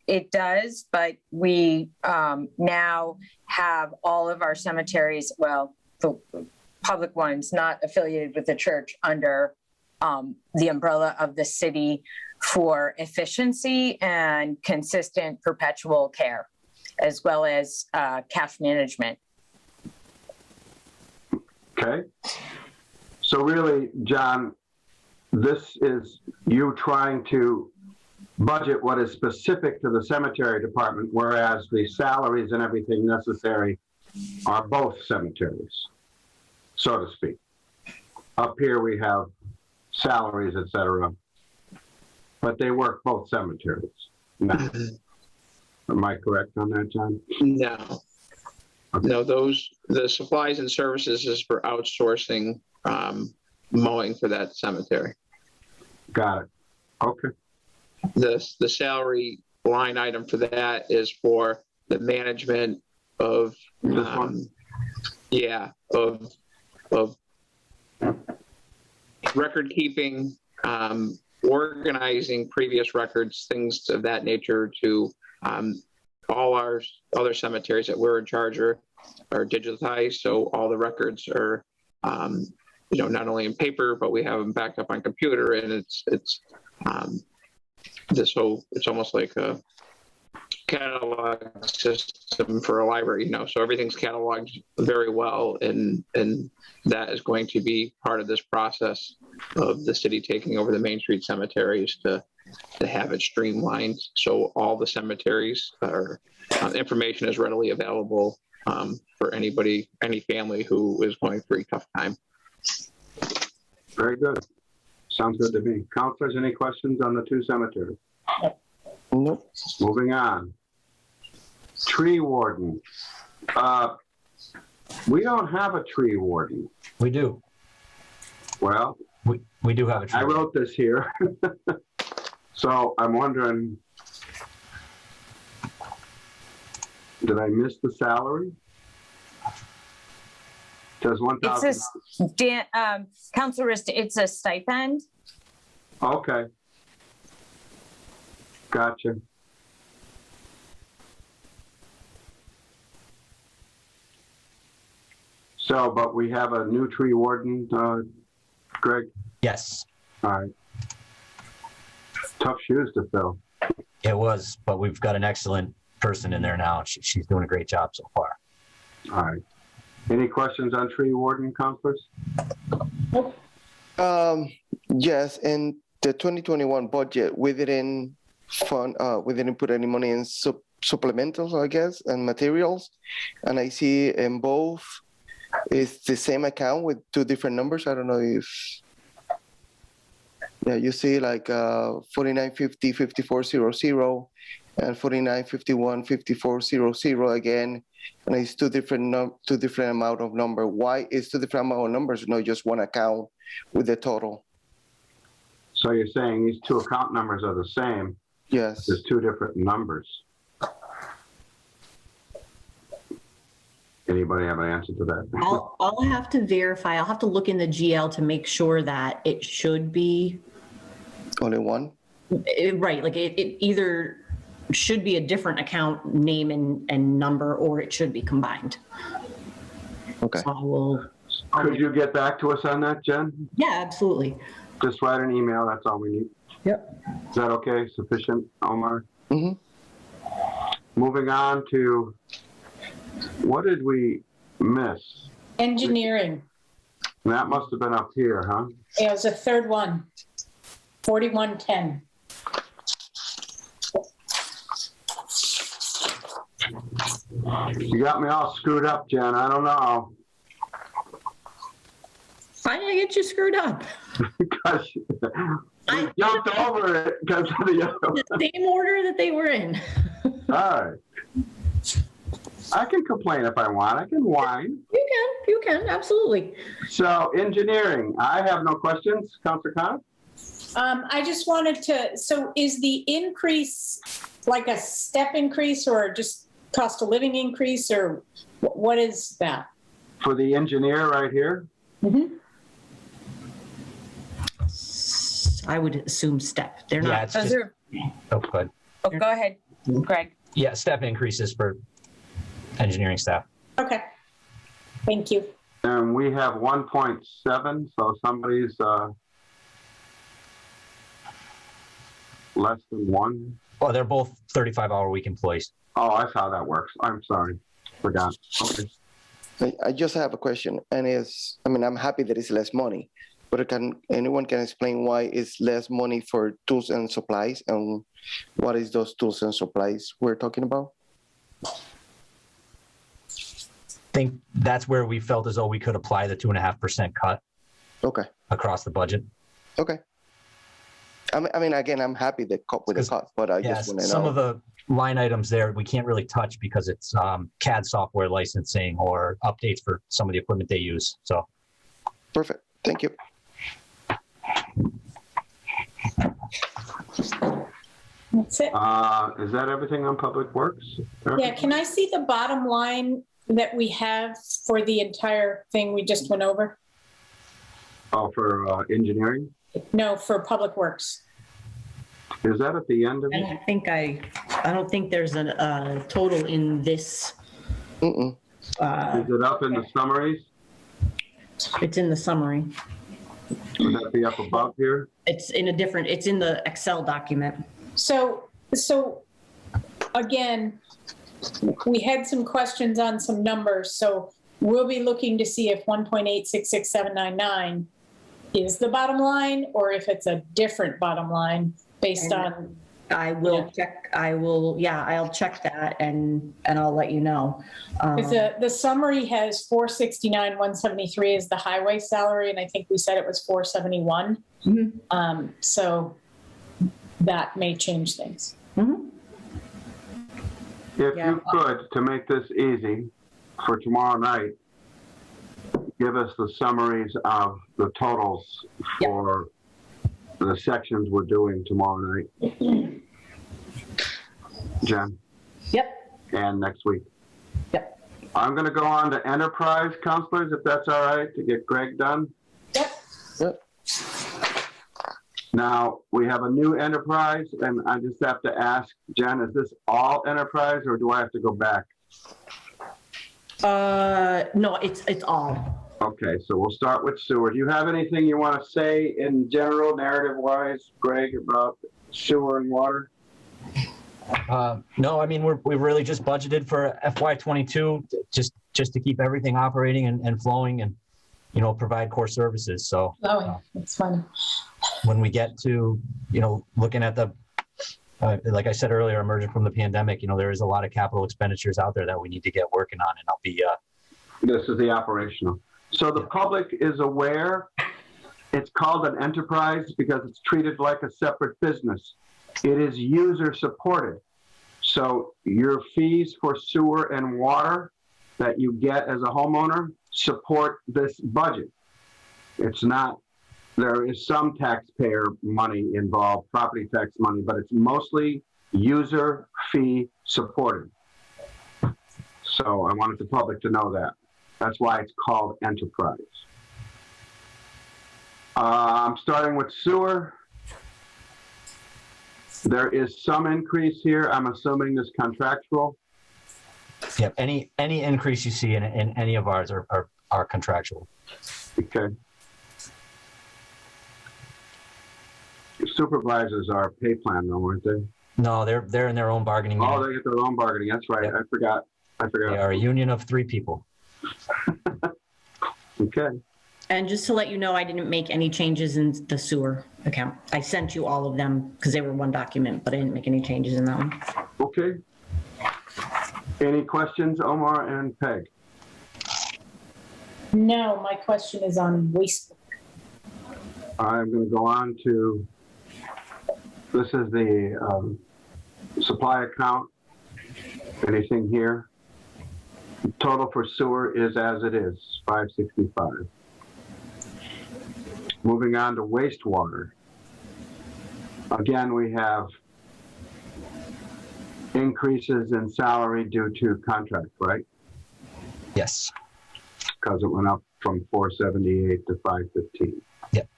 It does, but we now have all of our cemeteries, well, the public ones not affiliated with the church, under the umbrella of the city for efficiency and consistent perpetual care, as well as cash management. Okay. So really, John, this is you trying to budget what is specific to the cemetery department, whereas the salaries and everything necessary are both cemeteries, so to speak. Up here we have salaries, etc., but they work both cemeteries. No. Am I correct on that, John? No. No, the supplies and services is for outsourcing mowing for that cemetery. Got it. Okay. The salary line item for that is for the management of This one? of record keeping, organizing previous records, things of that nature to all our other cemeteries that we're in charge of are digitized. So all the records are, not only in paper, but we have them backed up on computer, and it's almost like a catalog system for a library, so everything's cataloged very well, and that is going to be part of this process of the city taking over the Main Street cemeteries to have it streamlined, so all the cemeteries are information is readily available for anybody, any family who is going through a tough time. Very good. Sounds good to me. Councilors, any questions on the two cemeteries? Nope. Moving on. Tree warden. We don't have a tree warden. We do. Well, We do have a tree. I wrote this here. So I'm wondering, did I miss the salary? Does 1,000? It's Council Rist, it's a stipend. Okay. Gotcha. So, but we have a new tree warden, Greg? Yes, All right. Tough shoes to fill. it was, but we've got an excellent person in there now. She's doing a great job so far. All right. Any questions on tree warden, councilors? Yes, in the 2021 budget, we didn't put any money in supplementals, I guess, and materials. And I see in both, it's the same account with two different numbers. I don't know if, you see like 4950 5400 and 4951 5400 again, and it's two different amount of number. Why is two different amount of numbers, not just one account with the total? So you're saying these two account numbers are the same? Yes. There's two different numbers. Anybody have an answer to that? I'll have to verify. I'll have to look in the GL to make sure that it should be Only one? right. Like it either should be a different account name and number, or it should be combined. Okay. So I will. Could you get back to us on that, Jen? Yeah, absolutely. Just write an email, that's all we need. Yep. Is that okay? Sufficient, Omar? Mm-hmm. Moving on to, what did we miss? Engineering. That must have been up here, huh? It was the third one. 4110. You got me all screwed up, Jen. I don't know. Why did I get you screwed up? Because we jumped over it because of the other one. The same order that they were in. All right. I can complain if I want. I can whine. You can, absolutely. So engineering, I have no questions. Councilor Connor? I just wanted to, so is the increase like a step increase or just cost of living increase, or what is that? For the engineer right here? Mm-hmm. I would assume step. They're Yeah, not. it's just, oh, go ahead. Oh, go ahead, Greg. Yeah, step increases for engineering staff. Okay. Thank you. And we have 1.7, so somebody's less than one. Well, they're both 35-hour-week employees. Oh, that's how that works. I'm sorry. Forgot. Okay. I just have a question, and I'm happy that it's less money, but anyone can explain why it's less money for tools and supplies, and what is those tools and supplies we're talking about? I think that's where we felt as though we could apply the 2.5% cut Okay. across the budget. Okay. I mean, again, I'm happy with the cost, but I just want to know. Some of the line items there we can't really touch because it's CAD software licensing or updates for some of the equipment they use. So. Perfect. Thank you. That's it. Is that everything on Public Works? Yeah, can I see the bottom line that we have for the entire thing we just went over? Oh, for engineering? No, for Public Works. Is that at the end of And it? I don't think there's a total in this. Mm-mm. Is it up in the summaries? It's in the summary. Would that be up above here? It's in the Excel document. So again, we had some questions on some numbers. So we'll be looking to see if 1.8666799 is the bottom line or if it's a different bottom line based on. I will check. I'll check that and I'll let you know. The summary has 469,173 is the highway salary, and I think we said it was 471. Mm-hmm. So that may change things. Mm-hmm. If you could, to make this easy for tomorrow night, give us the summaries of the totals for the sections we're doing tomorrow night. Jen? Yep. And next week. Yep. I'm going to go on to enterprise, counselors, if that's all right, to get Greg done. Yep. Now, we have a new enterprise, and I just have to ask, Jen, is this all enterprise, or do I have to go back? No, it's all. Okay, so we'll start with sewer. Do you have anything you want to say in general, narrative-wise, Greg, about sewer and water? No, I mean, we really just budgeted for FY22 just to keep everything operating and flowing and, provide core services. So that's funny. When we get to, looking at the, like I said earlier, emerging from the pandemic, there is a lot of capital expenditures out there that we need to get working on, and I'll be. This is the operational. So the public is aware. It's called an enterprise because it's treated like a separate business. It is user supported. So your fees for sewer and water that you get as a homeowner support this budget. It's not, there is some taxpayer money involved, property tax money, but it's mostly user fee supported. So I wanted the public to know that. That's why it's called enterprise. I'm starting with sewer. There is some increase here. I'm assuming this contractual. Yeah, any increase you see in any of ours are contractual. Okay. Supervisors are pay plan though, aren't they? No, they're in their own bargaining unit. Oh, they get their own bargaining. That's right. Yep. I forgot. They are a union of 3 people. Okay. And just to let you know, I didn't make any changes in the sewer account. I sent you all of them because they were one document, but I didn't make any changes in that one. Okay. Any questions, Omar and Peg? No, my question is on waste. I'm going to go on to, this is the supply account. Anything here? Total for sewer is as it is, 565. Moving on to wastewater. Again, we have increases in salary due to contract, right? Yes. Because it went up from 478 to 515. Yep.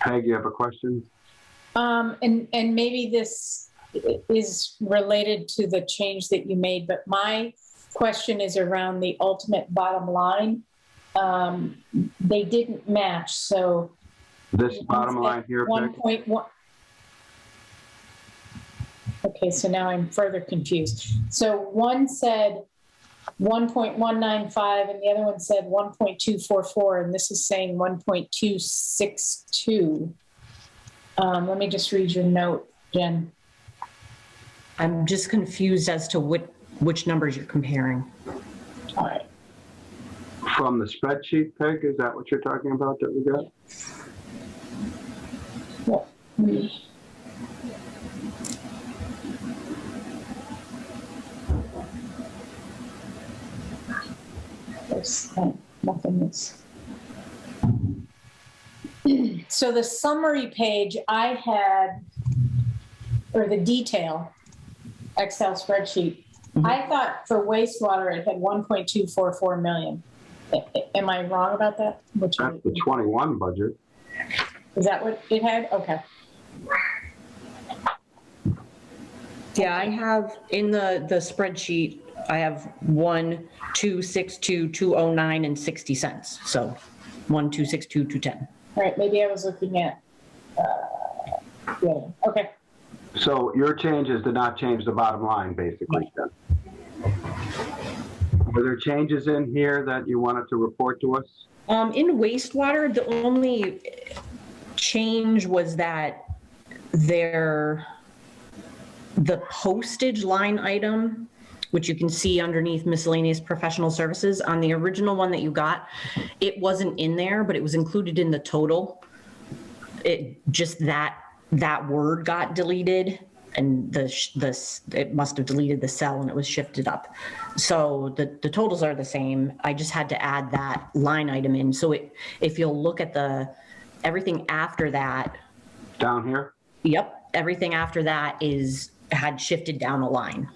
Peg, you have a question? And maybe this is related to the change that you made, but my question is around the ultimate bottom line. They didn't match, so. This bottom line here, 1.1. Okay, so now I'm further confused. So one said 1.195 and the other one said 1.244, and this is saying 1.262. Let me just read your note, Jen. I'm just confused as to which numbers you're comparing. All right. From the spreadsheet, Peg, is that what you're talking about that we got? There's nothing that's. So the summary page I had, or the detail Excel spreadsheet, I thought for wastewater it had 1.244 million. Am I wrong about that? That's the 21 budget. Is that what it had? Okay. Yeah, I have in the spreadsheet, I have 1,262, 209 and 60 cents. So 1,262, 210. All right, maybe I was looking at, yeah, okay. So your changes did not change the bottom line, basically, then? Were there changes in here that you wanted to report to us? In wastewater, the only change was that the postage line item, which you can see underneath miscellaneous professional services, on the original one that you got, it wasn't in there, but it was included in the total. It just that word got deleted, and it must have deleted the cell and it was shifted up. So the totals are the same. I just had to add that line item in. So if you'll look at everything after that. Down here? Yep. Everything after that had shifted down a line.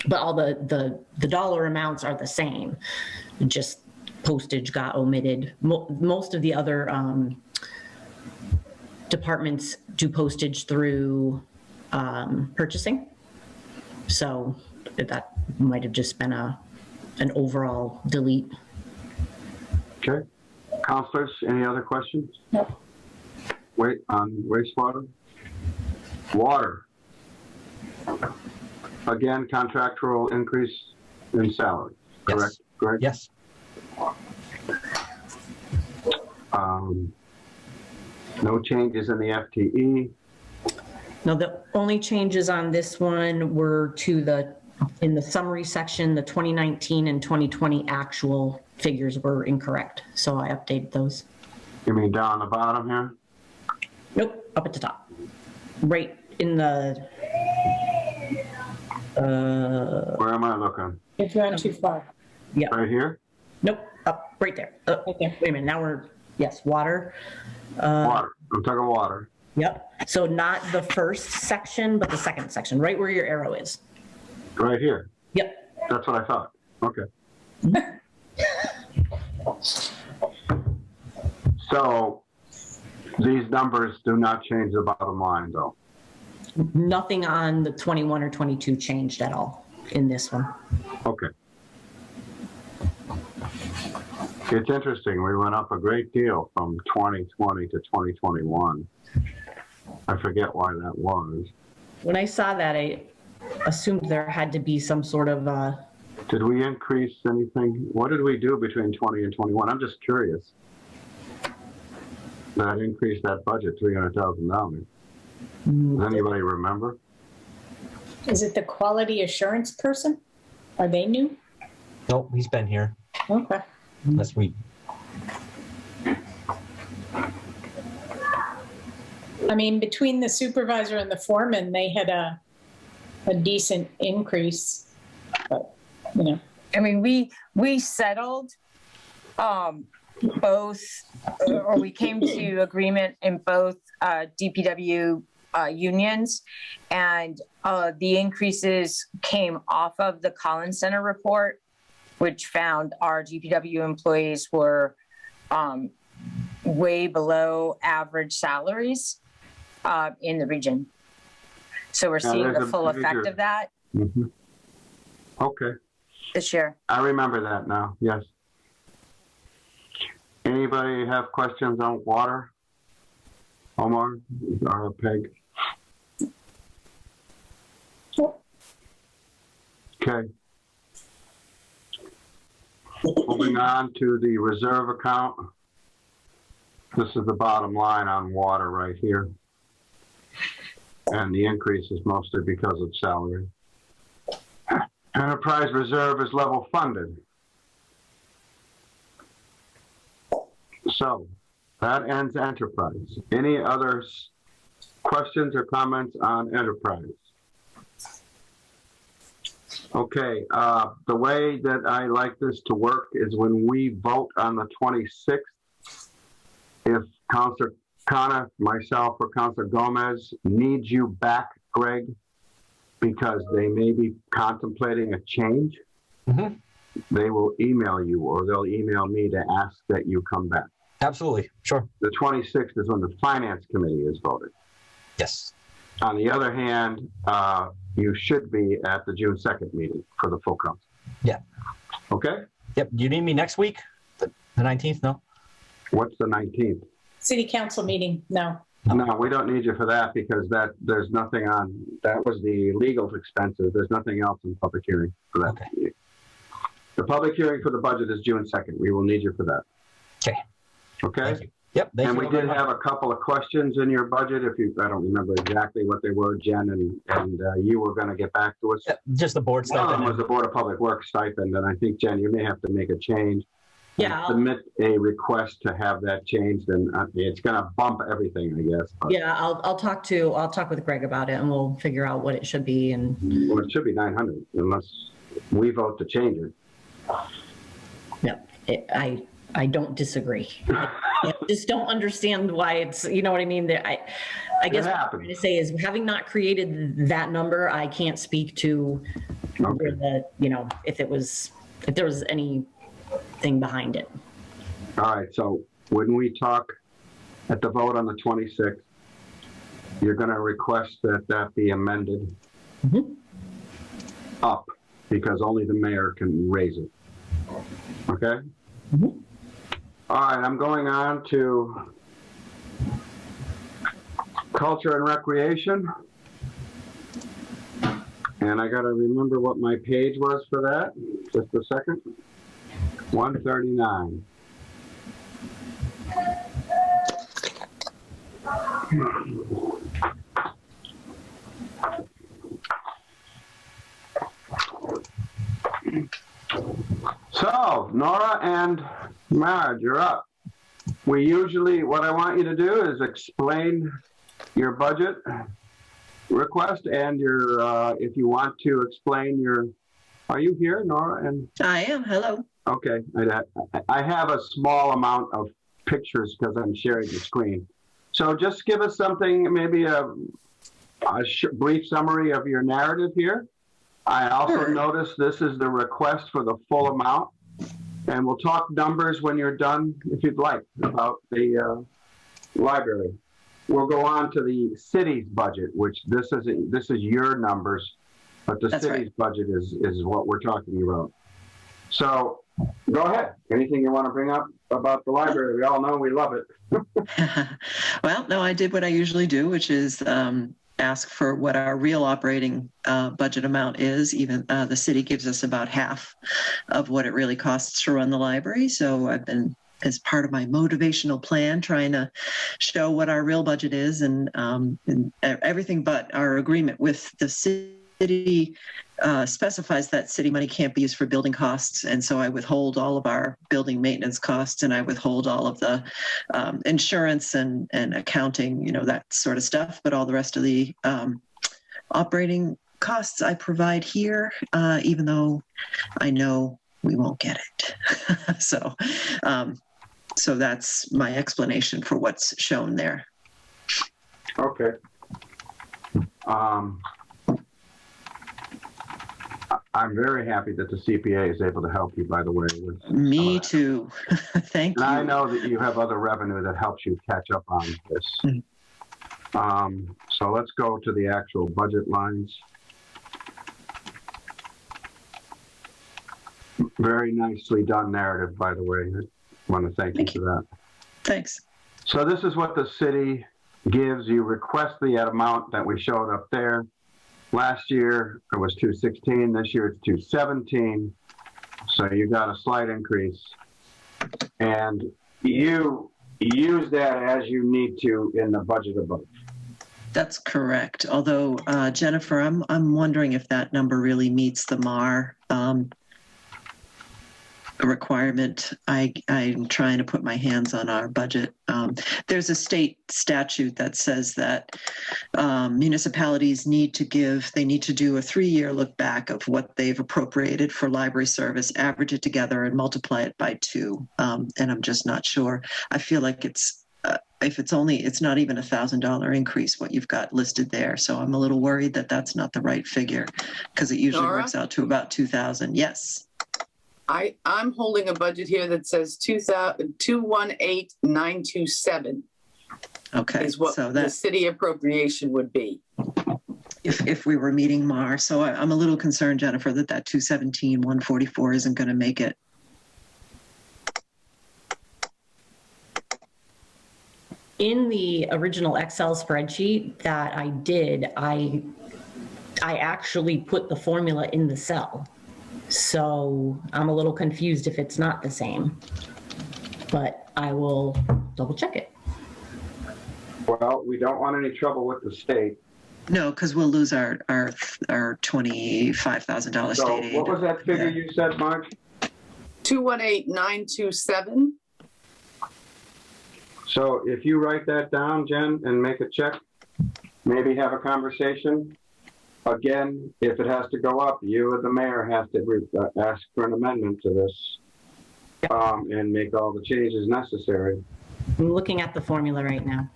But all the dollar amounts are the same. Just postage got omitted. Most of the other departments do postage through purchasing. So that might have just been an overall delete. Okay. Counselors, any other questions? No. Wait, on wastewater? Water. Again, contractual increase in salary, correct? Yes. Greg? Yes. No changes in the FTE. No, the only changes on this one were in the summary section, the 2019 and 2020 actual figures were incorrect. So I updated those. You mean down the bottom here? Nope, up at the top. Right in the, Where am I looking? If you're on too far. yeah. Right here? Nope, up, right there. Right there. Wait a minute, now yes, water. Water. I'm talking water. Yep. So not the first section, but the second section, right where your arrow is. Right here. Yep. That's what I thought. Okay. So these numbers do not change the bottom line, though. Nothing on the 21 or 22 changed at all in this one. Okay. It's interesting. We went up a great deal from 2020 to 2021. I forget why that was. When I saw that, I assumed there had to be some sort of Did we increase anything? What did we do between 20 and 21? I'm just curious. That increased that budget $300,000. Does anybody remember? Is it the quality assurance person? Are they new? Nope, he's been here. Okay. Unless we. I mean, between the supervisor and the foreman, they had a decent increase, but, you know. I mean, we settled both, or we came to agreement in both DPW unions, and the increases came off of the Collins Center report, which found our DPW employees were way below average salaries in the region. So we're seeing the full effect of that Okay. this year. I remember that now, yes. Anybody have questions on water? Omar or Peg? Okay. Moving on to the reserve account. This is the bottom line on water right here. And the increase is mostly because of salary. Enterprise reserve is level funded. So That ends enterprise. Any other questions or comments on enterprise? Okay, the way that I like this to work is when we vote on the 26th, if Councilor Coniff, myself, or Councilor Gomez needs you back, Greg, because they may be contemplating a change, they will email you or they'll email me to ask that you come back. Absolutely, sure. The 26th is when the Finance Committee is voted. Yes. On the other hand, you should be at the June 2nd meeting for the full council. Yeah. Okay? Yep. Do you need me next week? The 19th? No? What's the 19th? City council meeting, no. No, we don't need you for that because there's nothing on, that was the legal expenses. There's nothing else in public hearing for that. Okay. Meeting. The public hearing for the budget is June 2nd. We will need you for that. Okay. Okay? Thank you. Yep. Thank and you we did have a couple of questions in your budget. I don't remember exactly what they were, Jen, and you were going to get back to us. Just the board One of stipend. them was the Board of Public Works stipend, and I think, Jen, you may have to make a change. Yeah. Submit a request to have that changed, and it's going to bump everything, I guess. But, Yeah, I'll talk with Greg about it and we'll figure out what it should be. And well, it should be 900 unless we vote to change it. no, I don't disagree. I just don't understand why it's, you know what I mean? I guess what I'm trying to say is, having not created that number, I can't speak to where the, if there was anything behind it. All right, so when we talk at the vote on the 26th, you're going to request that be amended up because only the mayor can raise it. Okay? All right, I'm going on to Culture and Recreation. And I got to remember what my page was for that. Just a second. 139. So, Nora and Marge, you're up. What I want you to do is explain your budget request and your, if you want to explain are you here, Nora? And I am, hello. Okay, I have a small amount of pictures because I'm sharing the screen. So just give us something, maybe a brief summary of your narrative here. I also noticed this is the request for the full amount. And we'll talk numbers when you're done, if you'd like, about the library. We'll go on to the city's budget, which this is your numbers, but the city's budget is what we're talking about. So go ahead. Anything you want to bring up about the library? We all know we love it. Well, no, I did what I usually do, which is ask for what our real operating budget amount is. Even the city gives us about half of what it really costs to run the library. So I've been, as part of my motivational plan, trying to show what our real budget is, and everything but our agreement with the city specifies that city money can't be used for building costs. And so I withhold all of our building maintenance costs, and I withhold all of the insurance and accounting, that sort of stuff. But all the rest of the operating costs I provide here, even though I know we won't get it. So that's my explanation for what's shown there. Okay. I'm very happy that the CPA is able to help you, by the way. Me too. Thank you. And I know that you have other revenue that helps you catch up on this. So let's go to the actual budget lines. Very nicely done narrative, by the way. I want to thank you for that. Thanks. So this is what the city gives. You request the amount that we showed up there. Last year it was 216. This year it's 217. So you got a slight increase, and you use that as you need to in the budget above. That's correct. Although Jennifer, I'm wondering if that number really meets the MAR a requirement. I'm trying to put my hands on our budget. There's a state statute that says that municipalities need to do a 3-year look back of what they've appropriated for library service, average it together and multiply it by 2. And I'm just not sure. I feel like it's not even $1,000 increase what you've got listed there. So I'm a little worried that that's not the right figure, because it usually works out to about 2,000. Yes. I'm holding a budget here that says 218,927. Okay. Is what the city appropriation would be. If we were meeting MAR. So I'm a little concerned, Jennifer, that 217,144 isn't going to make it. In the original Excel spreadsheet that I did, I actually put the formula in the cell. So I'm a little confused if it's not the same, but I will double check it. Well, we don't want any trouble with the state. No, because we'll lose our $25,000 So state aid. what was that figure you said, Mark? 218,927. So if you write that down, Jen, and make a check, maybe have a conversation. Again, if it has to go up, you and the mayor have to ask for an amendment to this and make all the changes necessary. I'm looking at the formula right now.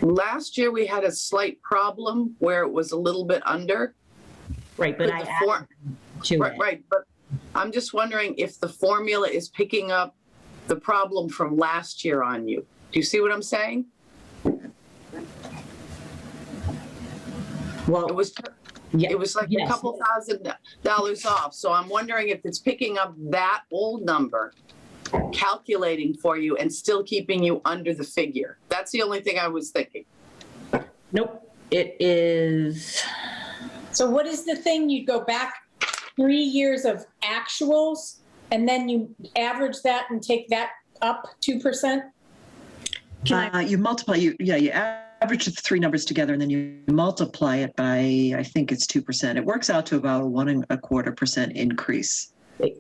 Last year we had a slight problem where it was a little bit under. Right, but Right, but I'm just wondering if the formula is picking up the problem from last year on you. Do you see what I'm saying? Well, it was like a couple $1,000 off. So I'm wondering if it's picking up that old number, calculating for you and still keeping you under the figure. That's the only thing I was thinking. Nope, it is. So what is the thing? You go back 3 years of actuals and then you average that and take that up 2%? You multiply, you average the 3 numbers together and then you multiply it by, I think it's 2%. It works out to about a 1.25% increase.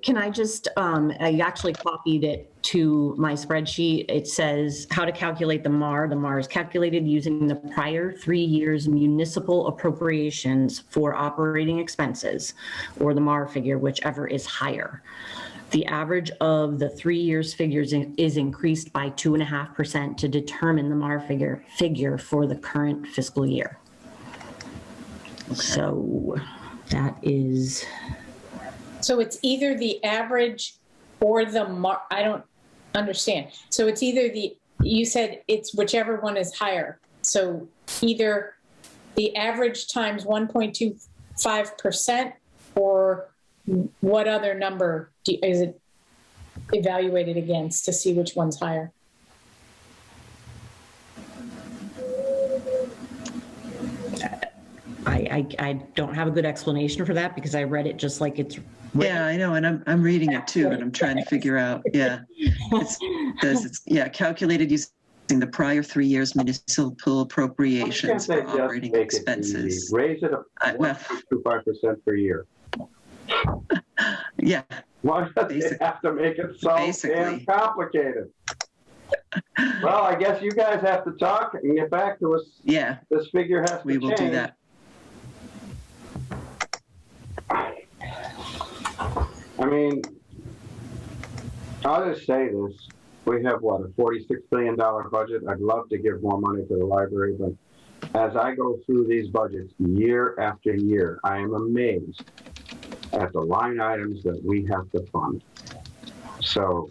Can I just, I actually copied it to my spreadsheet. It says how to calculate the MAR. The MAR is calculated using the prior 3 years municipal appropriations for operating expenses, or the MAR figure, whichever is higher. The average of the 3 years figures is increased by 2.5% to determine the MAR figure for the current fiscal year. Okay. So that is. So it's either the average or the MAR. I don't understand. So it's either you said it's whichever one is higher. So either the average times 1.25% or what other number is it evaluated against to see which one's higher? I don't have a good explanation for that because I read it just like it's written. Yeah, I know, and I'm reading it too, and I'm trying to figure out. Yeah, it's calculated using the prior 3 years municipal appropriations for operating expenses. Raise it up 1.25% per year. Yeah. Why do they have to make it so damn complicated? Well, I guess you guys have to talk and get back to us. Yeah. This figure has to change. We will do that. I mean, I'll just say this. We have, what, a $46 billion budget? I'd love to give more money to the library, but as I go through these budgets year after year, I am amazed at the line items that we have to fund. So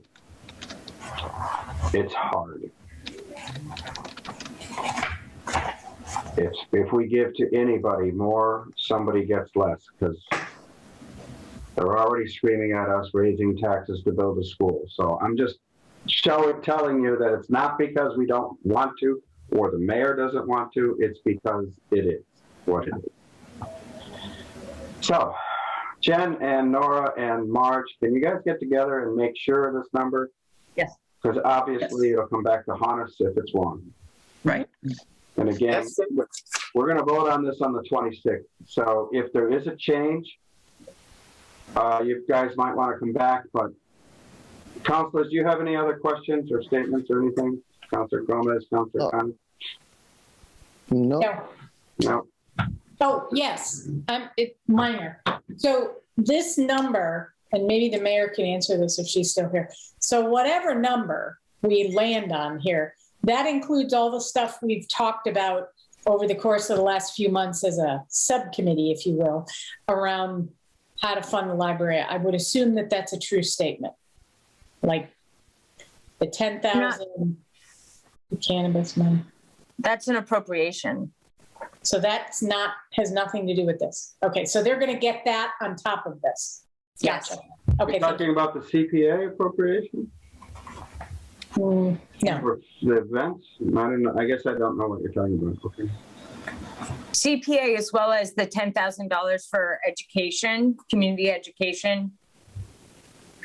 it's hard. If we give to anybody more, somebody gets less, because they're already screaming at us raising taxes to build a school. So I'm just telling you that it's not because we don't want to or the mayor doesn't want to, it's because it is what it is. So Jen and Nora and Marge, can you guys get together and make sure of this number? Yes. Because obviously it'll come back to haunt us if it's wrong. Right. And again, we're going to vote on this on the 26th. So if there is a change, You guys might want to come back, but councilors, do you have any other questions or statements or anything? Councilor Gomez, Councilor Khan? No. No. Oh, yes, it's minor. So this number, and maybe the mayor can answer this if she's still here. So whatever number we land on here, that includes all the stuff we've talked about over the course of the last few months as a subcommittee, if you will, around how to fund the library. I would assume that that's a true statement. Like the 10,000 cannabis money. That's an appropriation. So that's not, has nothing to do with this. Okay, so they're gonna get that on top of this. Yes. Gotcha. Okay. You're talking about the CPA appropriation? No. For the events? I don't know. I guess I don't know what you're talking about. Okay. CPA as well as the $10,000 for education, community education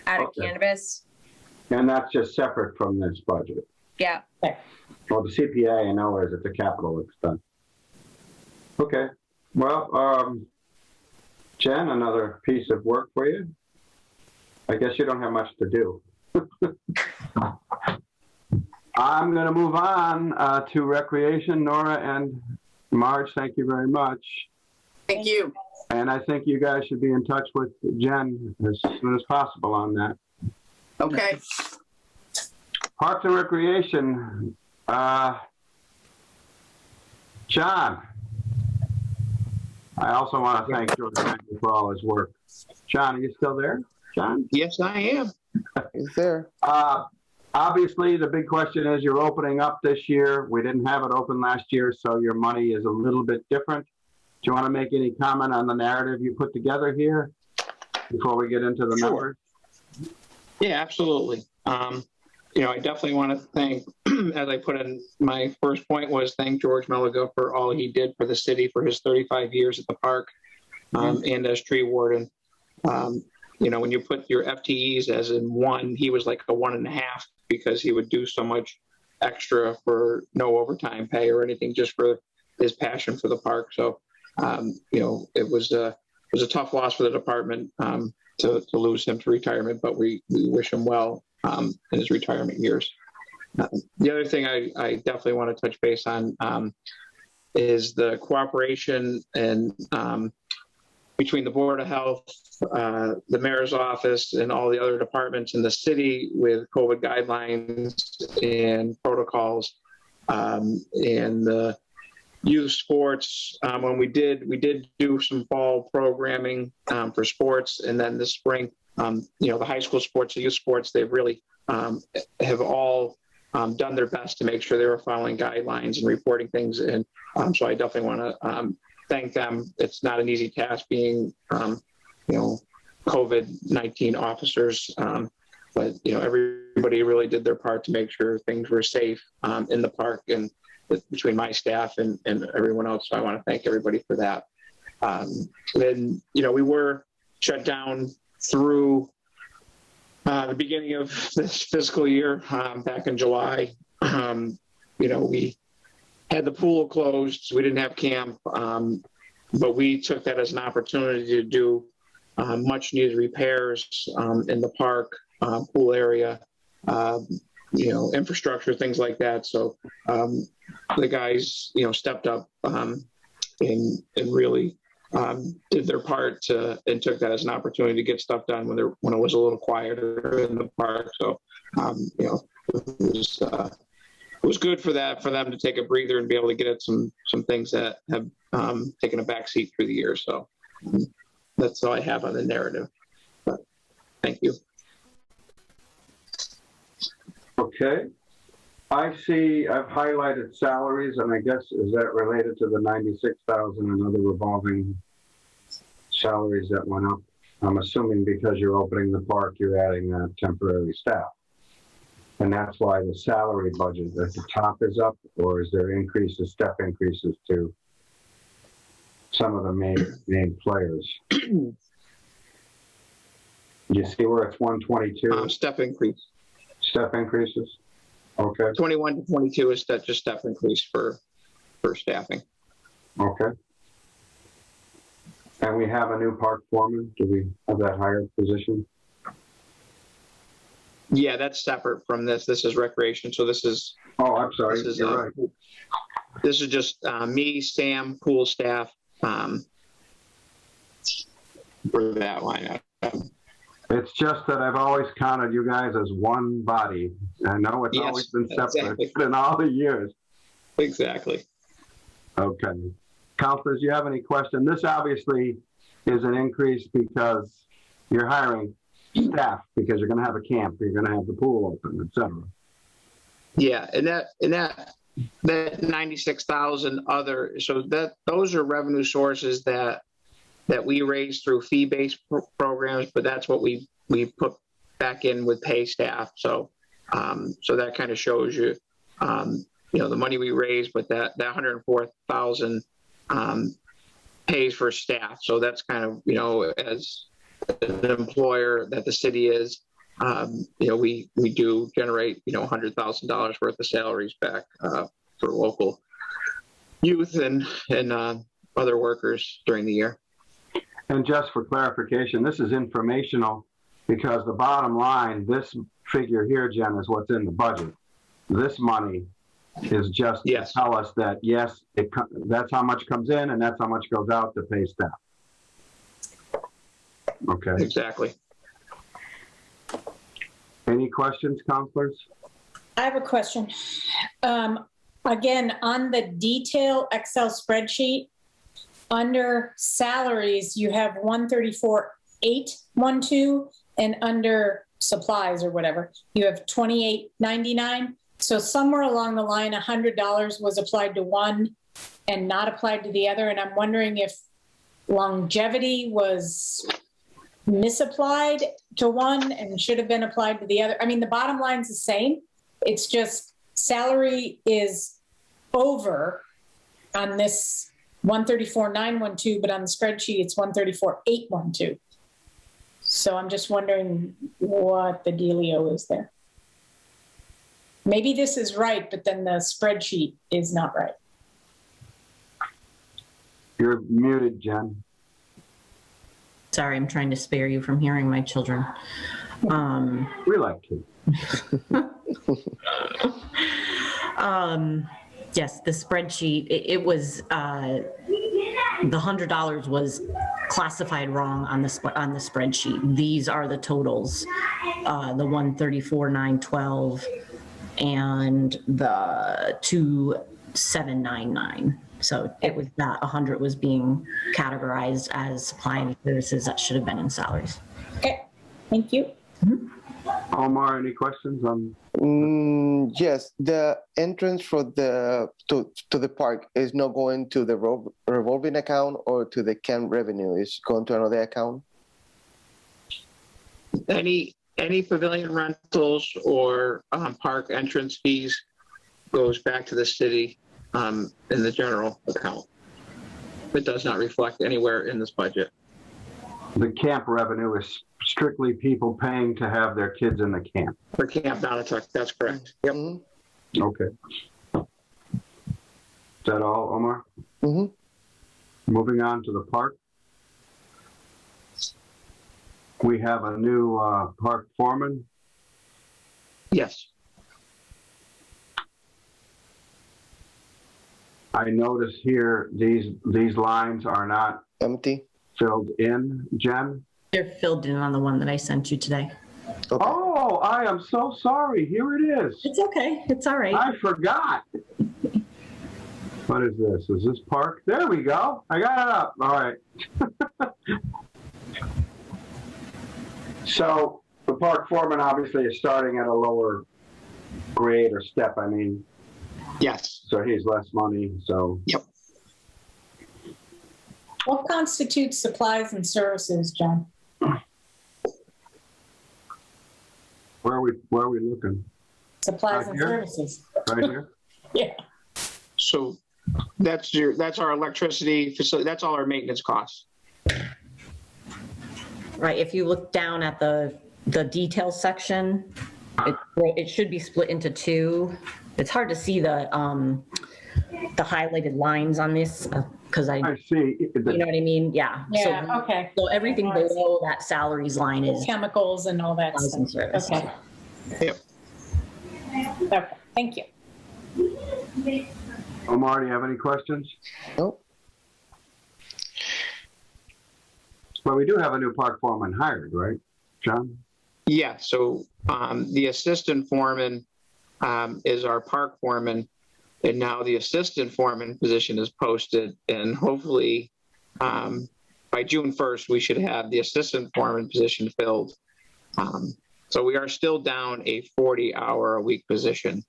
out of cannabis. And that's just separate from this budget. Yeah. Well, the CPA, I know, is it's a capital expense. Okay. Well, Jen, another piece of work for you. I guess you don't have much to do. I'm going to move on to recreation. Nora and Marge, thank you very much. Thank you. And I think you guys should be in touch with Jen as soon as possible on that. Okay. Parks and Recreation. John. I also want to thank George for all his work. John, are you still there? John? Yes, I am. He's there. Obviously, the big question is you're opening up this year. We didn't have it open last year, so your money is a little bit different. Do you want to make any comment on the narrative you put together here before we get into the numbers? Yeah, absolutely. I definitely want to thank, as I put in my first point, was thank George Meligo for all he did for the city for his 35 years at the park and as tree warden. When you put your FTEs as in one, he was like a 1.5 because he would do so much extra for no overtime pay or anything, just for his passion for the park. So, it was a tough loss for the department to lose him to retirement, but we wish him well in his retirement years. The other thing I definitely want to touch base on is the cooperation and between the Board of Health, the Mayor's Office, and all the other departments in the city with COVID guidelines and protocols, and the youth sports. When we did do some fall programming for sports, and then this spring, the high school sports, the youth sports, they've really have all done their best to make sure they were following guidelines and reporting things. And so I definitely want to thank them. It's not an easy task being, COVID-19 officers, but everybody really did their part to make sure things were safe in the park and between my staff and everyone else. So I want to thank everybody for that. Then, we were shut down through the beginning of this fiscal year back in July. We had the pool closed. We didn't have camp, but we took that as an opportunity to do much needed repairs in the park, pool area, infrastructure, things like that. So the guys, stepped up and really did their part and took that as an opportunity to get stuff done when it was a little quieter in the park. So, it was good for them to take a breather and be able to get at some things that have taken a backseat through the year. So that's all I have on the narrative. But thank you. Okay. I see I've highlighted salaries, and I guess, is that related to the 96,000 and other revolving salaries that went up? I'm assuming because you're opening the park, you're adding temporary staff. And that's why the salary budget at the top is up, or is there increases, step increases to some of the main players? You see where it's 122? Step increase. Step increases? Okay. 21 to 22 is just step increase for staffing. Okay. And we have a new park foreman. Do we have that hired position? Yeah, that's separate from this. This is recreation. So this is, Oh, I'm sorry. this is, You're right. this is just me, Sam, pool staff, for that line item. It's just that I've always counted you guys as one body. I know it's Yes, always been separate exactly. in all the years. Exactly. Okay. Counselors, you have any question? This obviously is an increase because you're hiring staff, because you're going to have a camp, you're going to have the pool open, et cetera. Yeah, and that 96,000 other, so that those are revenue sources that we raise through fee-based programs, but that's what we put back in with pay staff. So so that kind of shows you, the money we raise, but that 104,000 pays for staff. So that's kind of, as an employer that the city is, we do generate, $100,000 worth of salaries back for local youth and other workers during the year. And just for clarification, this is informational because the bottom line, this figure here, Jen, is what's in the budget. This money is just to tell us that, yes, that's how much comes in and that's how much goes out to pay staff. Okay. Exactly. Any questions, counselors? I have a question. Again, on the detail Excel spreadsheet, under salaries, you have 134,812, and under supplies or whatever, you have 2899. So somewhere along the line, $100 was applied to one and not applied to the other. And I'm wondering if longevity was misapplied to one and should have been applied to the other. I mean, the bottom line's the same. It's just salary is over on this 134,912, but on the spreadsheet, it's 134,812. So I'm just wondering what the dealio is there. Maybe this is right, but then the spreadsheet is not right. You're muted, Jen. Sorry, I'm trying to spare you from hearing my children. We like to. Yes, the spreadsheet, it was, the $100 was classified wrong on the spreadsheet. These are the totals, the 134,912 and the 2,799. So it was that 100 was being categorized as supply and services that should have been in salaries. Okay, thank you. Mm-hmm. Omar, any questions on? Yes, the entrance for to the park is not going to the revolving account or to the camp revenue. It's going to another account. Any pavilion rentals or park entrance fees goes back to the city in the general account. It does not reflect anywhere in this budget. The camp revenue is strictly people paying to have their kids in the camp. For Camp Donatuck, that's correct. Yep. Mm-hmm. Okay. Is that all, Omar? Mm-hmm. Moving on to the park. We have a new park foreman. Yes. I notice here these lines are not Empty. filled in, Jen. They're filled in on the one that I sent you today. Okay. Oh, I am so sorry. Here it is. It's okay. It's all right. I forgot. What is this? Is this park? There we go. I got it up. All right. So the park foreman obviously is starting at a lower grade or step, I mean. Yes. So he's less money, so. Yep. What constitutes supplies and services, John? Where are we looking? Supplies Right and here? services. Right here? Yeah. So that's our electricity facility. That's all our maintenance costs. Right, if you look down at the details section, it should be split into two. It's hard to see the highlighted lines on this. because I see. you know what I mean? Yeah. Yeah, okay. So everything below that salaries line is Chemicals and all that housing stuff. service. Okay. Yep. Okay, thank you. Omar, do you have any questions? Nope. Well, we do have a new park foreman hired, right, John? Yeah, so the assistant foreman is our park foreman, and now the assistant foreman position is posted, and hopefully by June 1st, we should have the assistant foreman position filled. So we are still down a 40-hour-a-week position.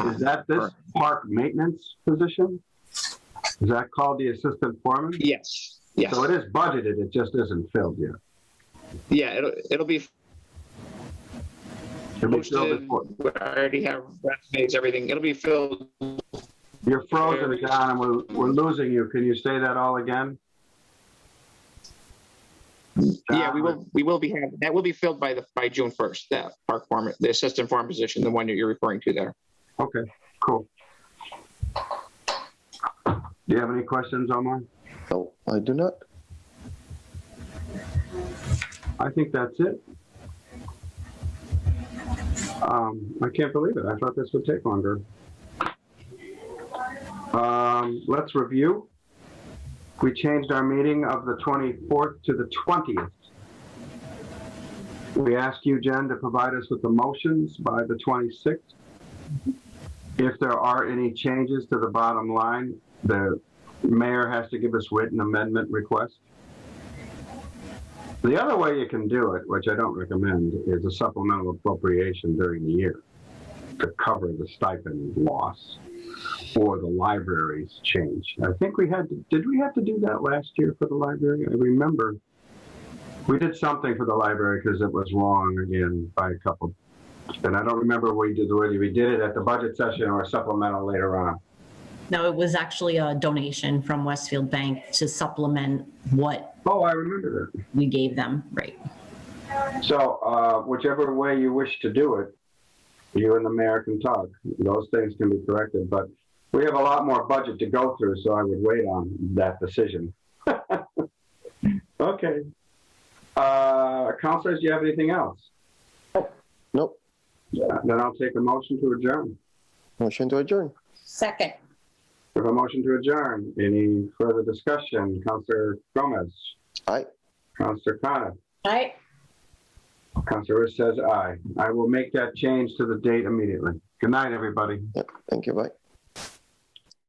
Is that this park maintenance position? Is that called the assistant foreman? Yes, yes. So it is budgeted, it just isn't filled yet. Yeah, it'll be posted. We already have resumes, everything. It'll be filled. You're frozen, John, and we're losing you. Can you say that all again? Yeah, we will be having that will be filled by June 1st. That park foreman, the assistant foreman position, the one that you're referring to there. Okay, cool. Do you have any questions, Omar? No, I do not. I think that's it. I can't believe it. I thought this would take longer. Let's review. We changed our meeting of the 24th to the 20th. We asked you, Jen, to provide us with the motions by the 26th. If there are any changes to the bottom line, the mayor has to give us written amendment request. The other way you can do it, which I don't recommend, is a supplemental appropriation during the year to cover the stipend loss or the library's change. I think we had to, did we have to do that last year for the library? I remember we did something for the library because it was wrong again by a couple. And I don't remember whether we did it at the budget session or a supplemental later on. No, it was actually a donation from Westfield Bank to supplement what. Oh, I remember that. We gave them, right. So whichever way you wish to do it, you and the mayor can talk. Those things can be corrected, but we have a lot more budget to go through, so I would wait on that decision. Okay. Councilors, do you have anything else? Nope. Then I'll take a motion to adjourn. Motion to adjourn. Second. We have a motion to adjourn. Any further discussion? Councilor Gomez? Aye. Councilor Coniff? Aye. Councilor Riss says aye. I will make that change to the date immediately. Good night, everybody. Yep. Thank you. Bye.